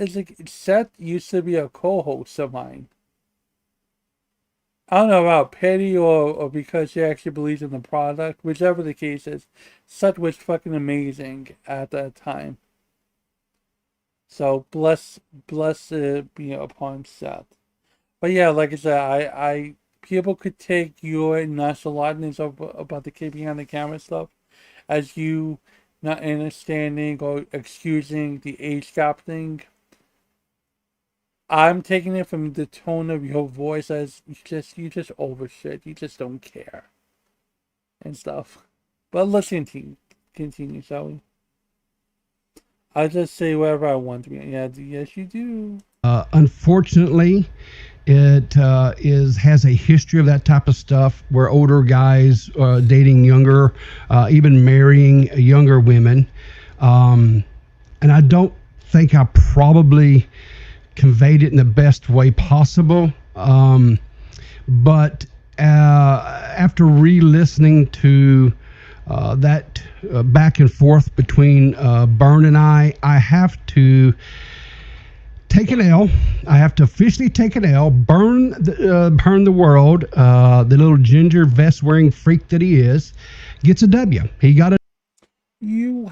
used to be a co-host of mine. I don't know about petty or because she actually believes in the product, whichever the case is. Seth was fucking amazing at that time. So bless be upon Seth. But yeah, like I said, I people could take your nonchalantness about the kid behind the camera stuff as you not understanding or excusing the age gap thing. I'm taking it from the tone of your voice as you just over shit. You just don't care and stuff. But let's continue, shall we? I just say whatever I want to be. Yeah, yes you do. Unfortunately, it has a history of that type of stuff where older guys dating younger, even marrying younger women, and I don't think I probably conveyed it in the best way possible. But after re-listening to that back and forth between Byrne and I have to take an L. I have to officially take an L. Burn the world. The little ginger vest wearing freak that he is gets a W. He got a. You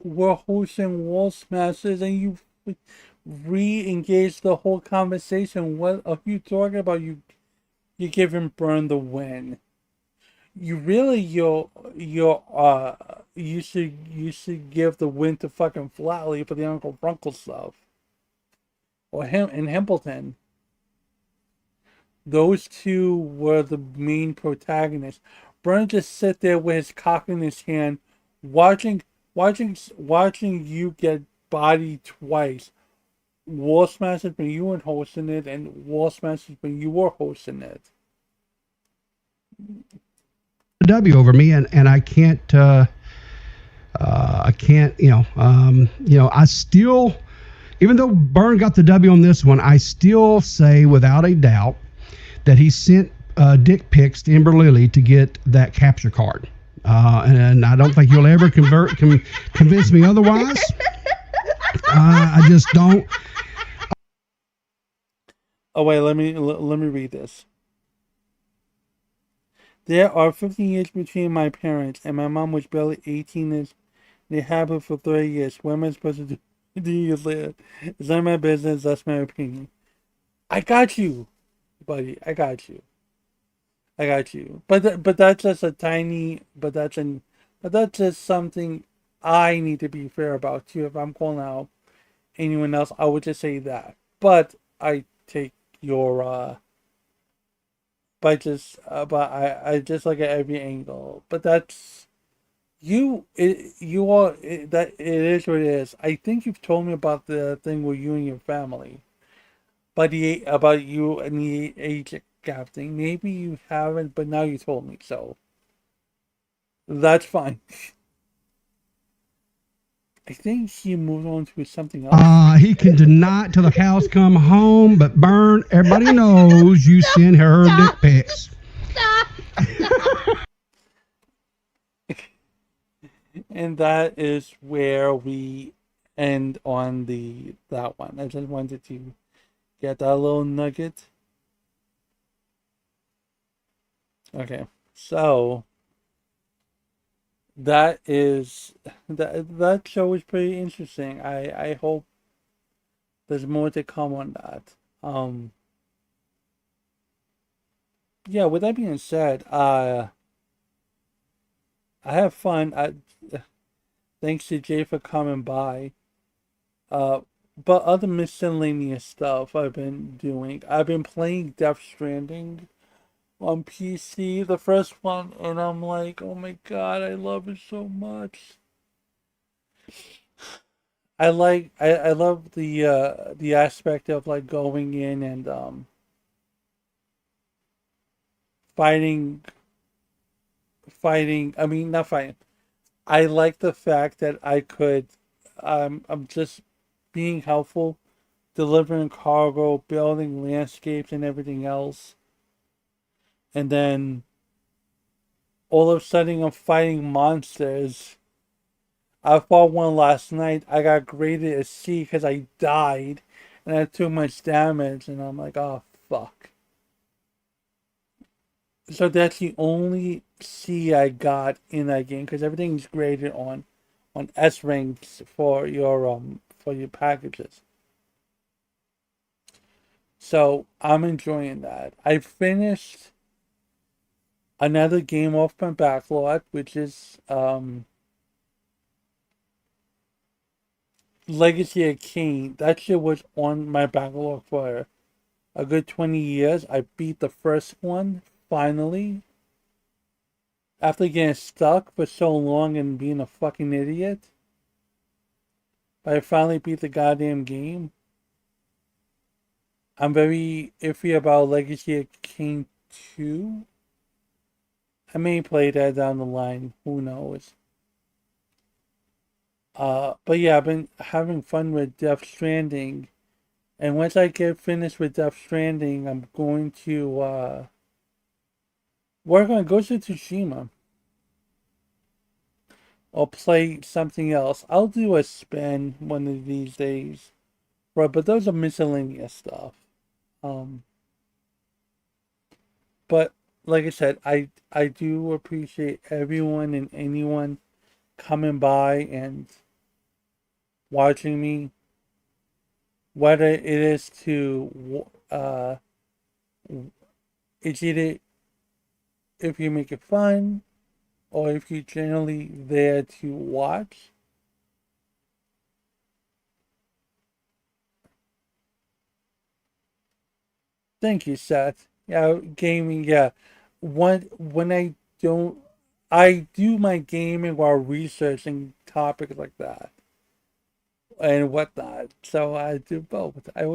were hosting Wall Smashers and you re-engaged the whole conversation. What are you talking about? You give him Burn the win. You really you should give the win to fucking Flatley for the Uncle Brunkle stuff. Or him and Hempleton. Those two were the main protagonists. Burn just sit there with his cock in his hand, watching you get bodied twice. Wall Smashers when you weren't hosting it, and Wall Smashers when you were hosting it. W over me, and I can't I still, even though Byrne got the W on this one, I still say without a doubt that he sent dick pics to Ember Lily to get that capture card. And I don't think you'll ever convince me otherwise. I just don't. Oh wait, let me read this. There are 15 years between my parents, and my mom was barely 18 and they have it for 30 years. What am I supposed to do years later? It's not my business, that's my opinion. I got you, buddy. I got you. But that's just a tiny. But that's just something I need to be fair about too. If I'm calling out anyone else, I would just say that. But I take your but I just look at every angle. But that's that it is what it is. I think you've told me about the thing with you and your family. But about you and the age gap thing. Maybe you haven't, but now you told me, so that's fine. I think he moved on to something else. He can deny it till the cows come home, but Byrne, everybody knows you send her dick pics. And that is where we end on that one. I just wanted to get that little nugget. Okay, so that show was pretty interesting. I hope there's more to come on that. Yeah, with that being said, I have fun. Thanks to Jay for coming by. But other miscellaneous stuff I've been doing. I've been playing Death Stranding on PC, the first one, and I'm like, oh my god, I love it so much. I love the aspect of like going in and fighting. I mean, not fighting. I like the fact that I could I'm just being helpful delivering cargo, building landscapes and everything else. And then all of a sudden I'm fighting monsters. I fought one last night. I got graded a C because I died and I had too much damage. And I'm like, oh, fuck. So that's the only C I got in that game because everything's graded on S ranks for your packages. So I'm enjoying that. I finished another game off my backlog, which is Legacy of Kain. That shit was on my backlog for a good 20 years. I beat the first one finally after getting stuck for so long and being a fucking idiot. But I finally beat the goddamn game. I'm very iffy about Legacy of Kain 2. I may play that down the line. Who knows? But yeah, I've been having fun with Death Stranding. And once I get finished with Death Stranding, I'm going to work on Ghost of Tsushima. Or play something else. I'll do a spin one of these days. Right, but those are miscellaneous stuff. But like I said, I do appreciate everyone and anyone coming by and watching me. Whether it is to it's either if you make it fun or if you're generally there to watch. Thank you, Seth. Yeah, gaming, yeah. When I do my gaming while researching topics like that and whatnot. So I do both. I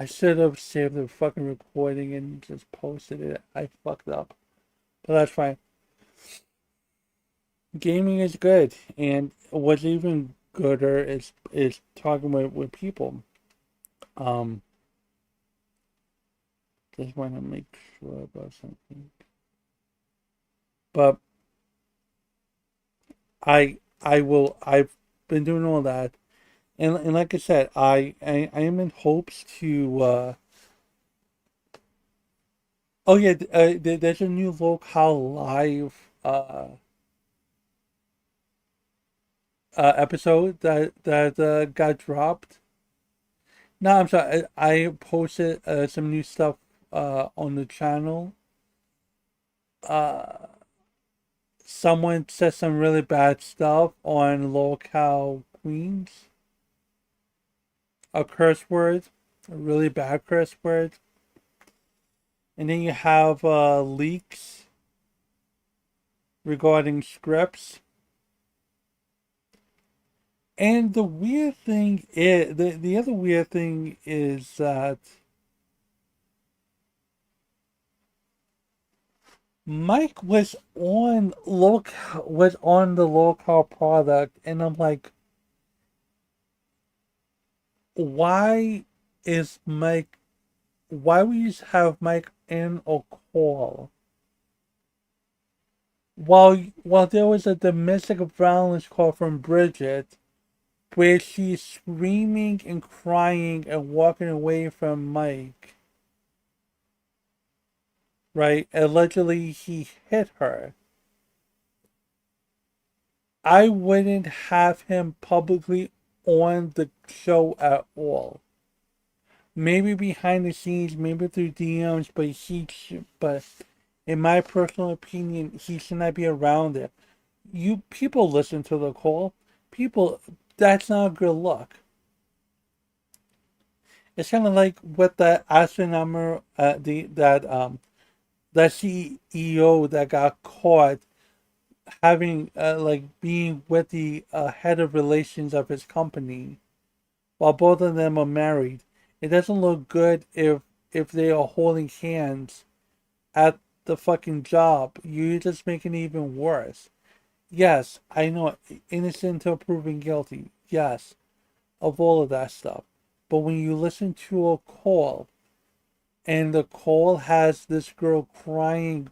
should have saved the fucking recording and just posted it. I fucked up. But that's fine. Gaming is good, and what's even gooder is talking with people. Just want to make sure about something. But I've been doing all that, and like I said, I am in hopes to. Oh yeah, there's a new local live episode that got dropped. No, I'm sorry. I posted some new stuff on the channel. Uh, Someone said some really bad stuff on Locale Queens. A curse word, a really bad curse word. And then you have leaks regarding scripts. And the weird thing is, the other weird thing is that Mike was on the local product, and I'm like, why is Mike? Why would you have Mike in a call while there was a domestic violence call from Bridget, where she's screaming and crying and walking away from Mike? Right? Allegedly, he hit her. I wouldn't have him publicly on the show at all. Maybe behind the scenes, maybe through DMs, but in my personal opinion, he should not be around it. You people listen to the call. People, that's not a good look. It's kind of like with that astronomer, that CEO that got caught having like being with the head of relations of his company while both of them are married. It doesn't look good if they are holding hands at the fucking job. You're just making it even worse. Yes, I know, innocent until proven guilty. Yes. of all of that stuff. But when you listen to a call, and the call has this girl crying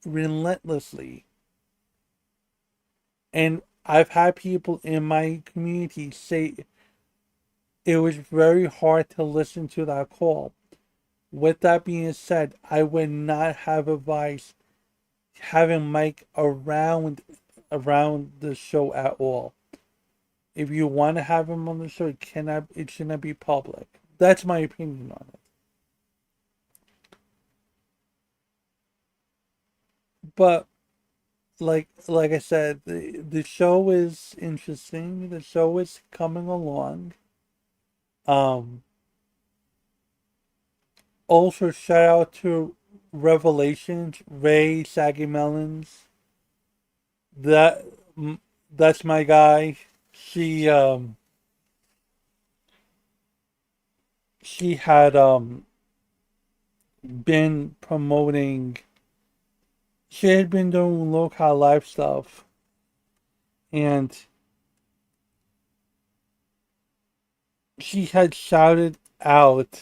relentlessly, and I've had people in my community say it was very hard to listen to that call. With that being said, I would not have advised having Mike around the show at all. If you want to have him on the show, it should not be public. That's my opinion on it. But like I said, the show is interesting. The show is coming along. Also shout out to Revelations, Ray Saggy Melons. That that's my guy. She had been promoting. She had been doing local live stuff, and she had shouted out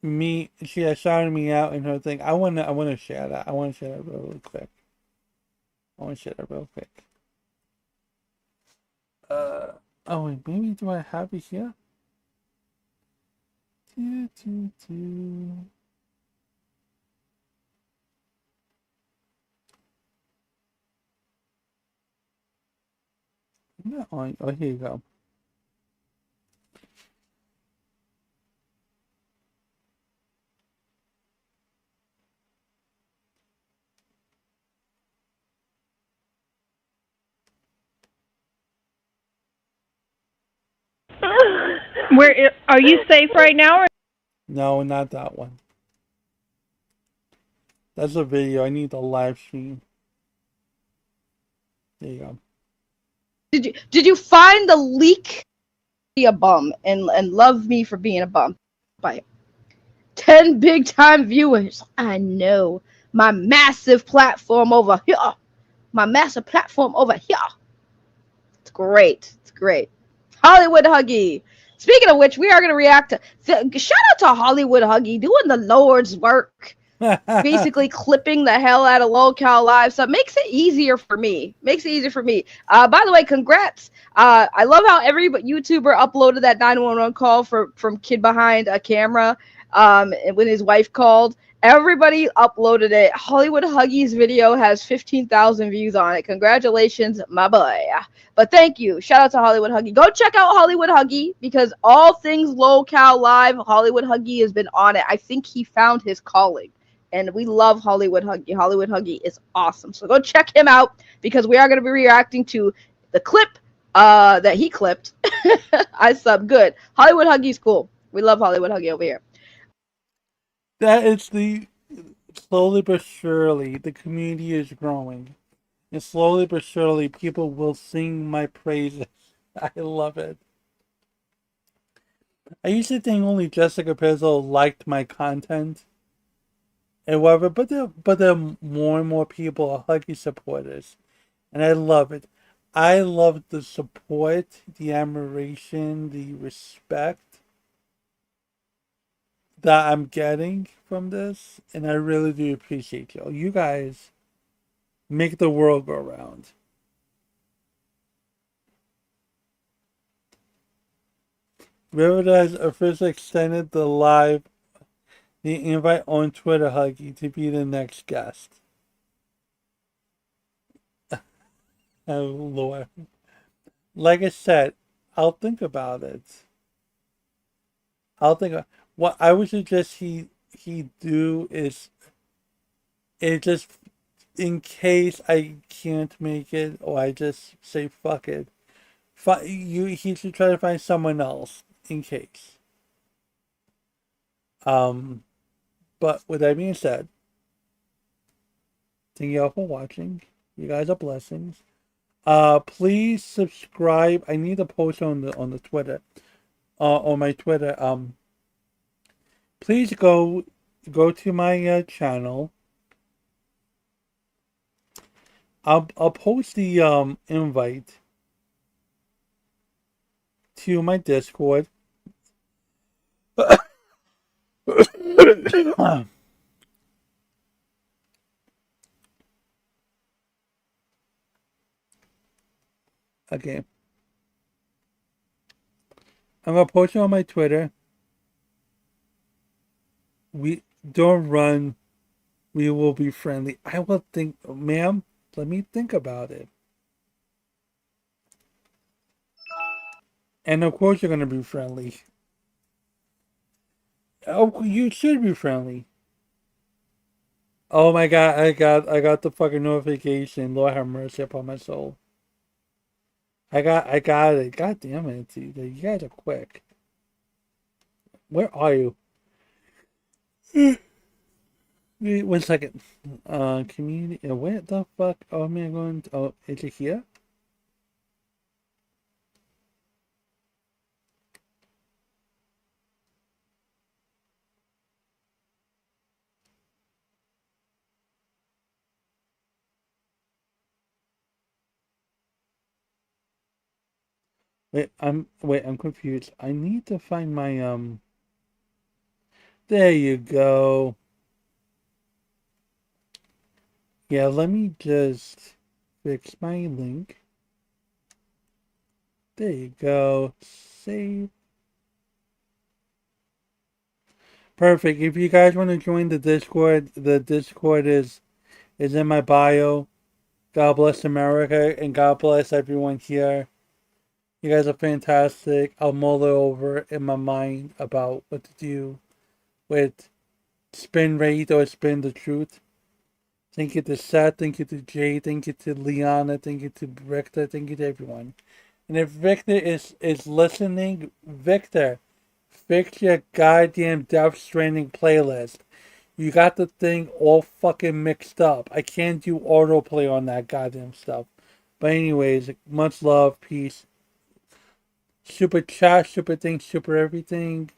me. She had shouted me out in her thing. I wanna share that. I wanna share that real quick. Oh wait, maybe do I have it here? No, oh, here you go. Where are you safe right now? Or? No, not that one. That's a video. I need the live stream. There you go. Did you find the leak? Be a bum and love me for being a bum by 10 big time viewers. I know my massive platform over here. My massive platform over here. It's great. It's great. Hollywood Huggy. Speaking of which, we are going to react to. Shout out to Hollywood Huggy doing the Lord's work. Basically clipping the hell out of local live stuff makes it easier for me. By the way, congrats. I love how every YouTuber uploaded that 911 call from kid behind a camera. When his wife called, everybody uploaded it. Hollywood Huggy's video has 15,000 views on it. Congratulations, my boy. But thank you. Shout out to Hollywood Huggy. Go check out Hollywood Huggy because all things local live, Hollywood Huggy has been on it. I think he found his calling. And we love Hollywood Huggy. Hollywood Huggy is awesome. So go check him out because we are going to be reacting to the clip that he clipped. I sub good. Hollywood Huggy's cool. We love Hollywood Huggy over here. That is slowly but surely, the community is growing. And slowly but surely, people will sing my praises. I love it. I used to think only Jessica Pizzo liked my content. And whatever, but there are more and more people are Huggy supporters. And I love it. I love the support, the admiration, the respect that I'm getting from this. And I really do appreciate y'all. You guys make the world go round. Riverdale officially extended the invite on Twitter, Huggy, to be the next guest. Oh, Lord. Like I said, I'll think about it. What I would suggest he do is just in case I can't make it or I just say fuck it. He should try to find someone else in case. But with that being said, thank you all for watching. You guys are blessings. Please subscribe. I need a post on the Twitter. On my Twitter. Please go to my channel. I'll post the invite to my Discord. Okay. I'm gonna post it on my Twitter. We don't run. We will be friendly. I will think, ma'am. Let me think about it. And of course, you're gonna be friendly. Oh, you should be friendly. Oh my god, I got the fucking notification. Lord have mercy upon my soul. I got it. God damn it, you guys are quick. Where are you? Wait, 1 second. Community. Where the fuck? Oh man, going. Oh, is it here? I'm confused. I need to find my There you go. Yeah, let me just fix my link. There you go. Save. Perfect. If you guys want to join the Discord is in my bio. God bless America and God bless everyone here. You guys are fantastic. I'll mull it over in my mind about what to do with spin rate or spin the truth. Thank you to Seth, thank you to Jay, thank you to Liana, thank you to Victor, thank you to everyone. And if Victor is listening, Victor, fix your goddamn Death Stranding playlist. You got the thing all fucking mixed up. I can't do autoplay on that goddamn stuff. But anyways, much love, peace. Super chat, super things, super everything.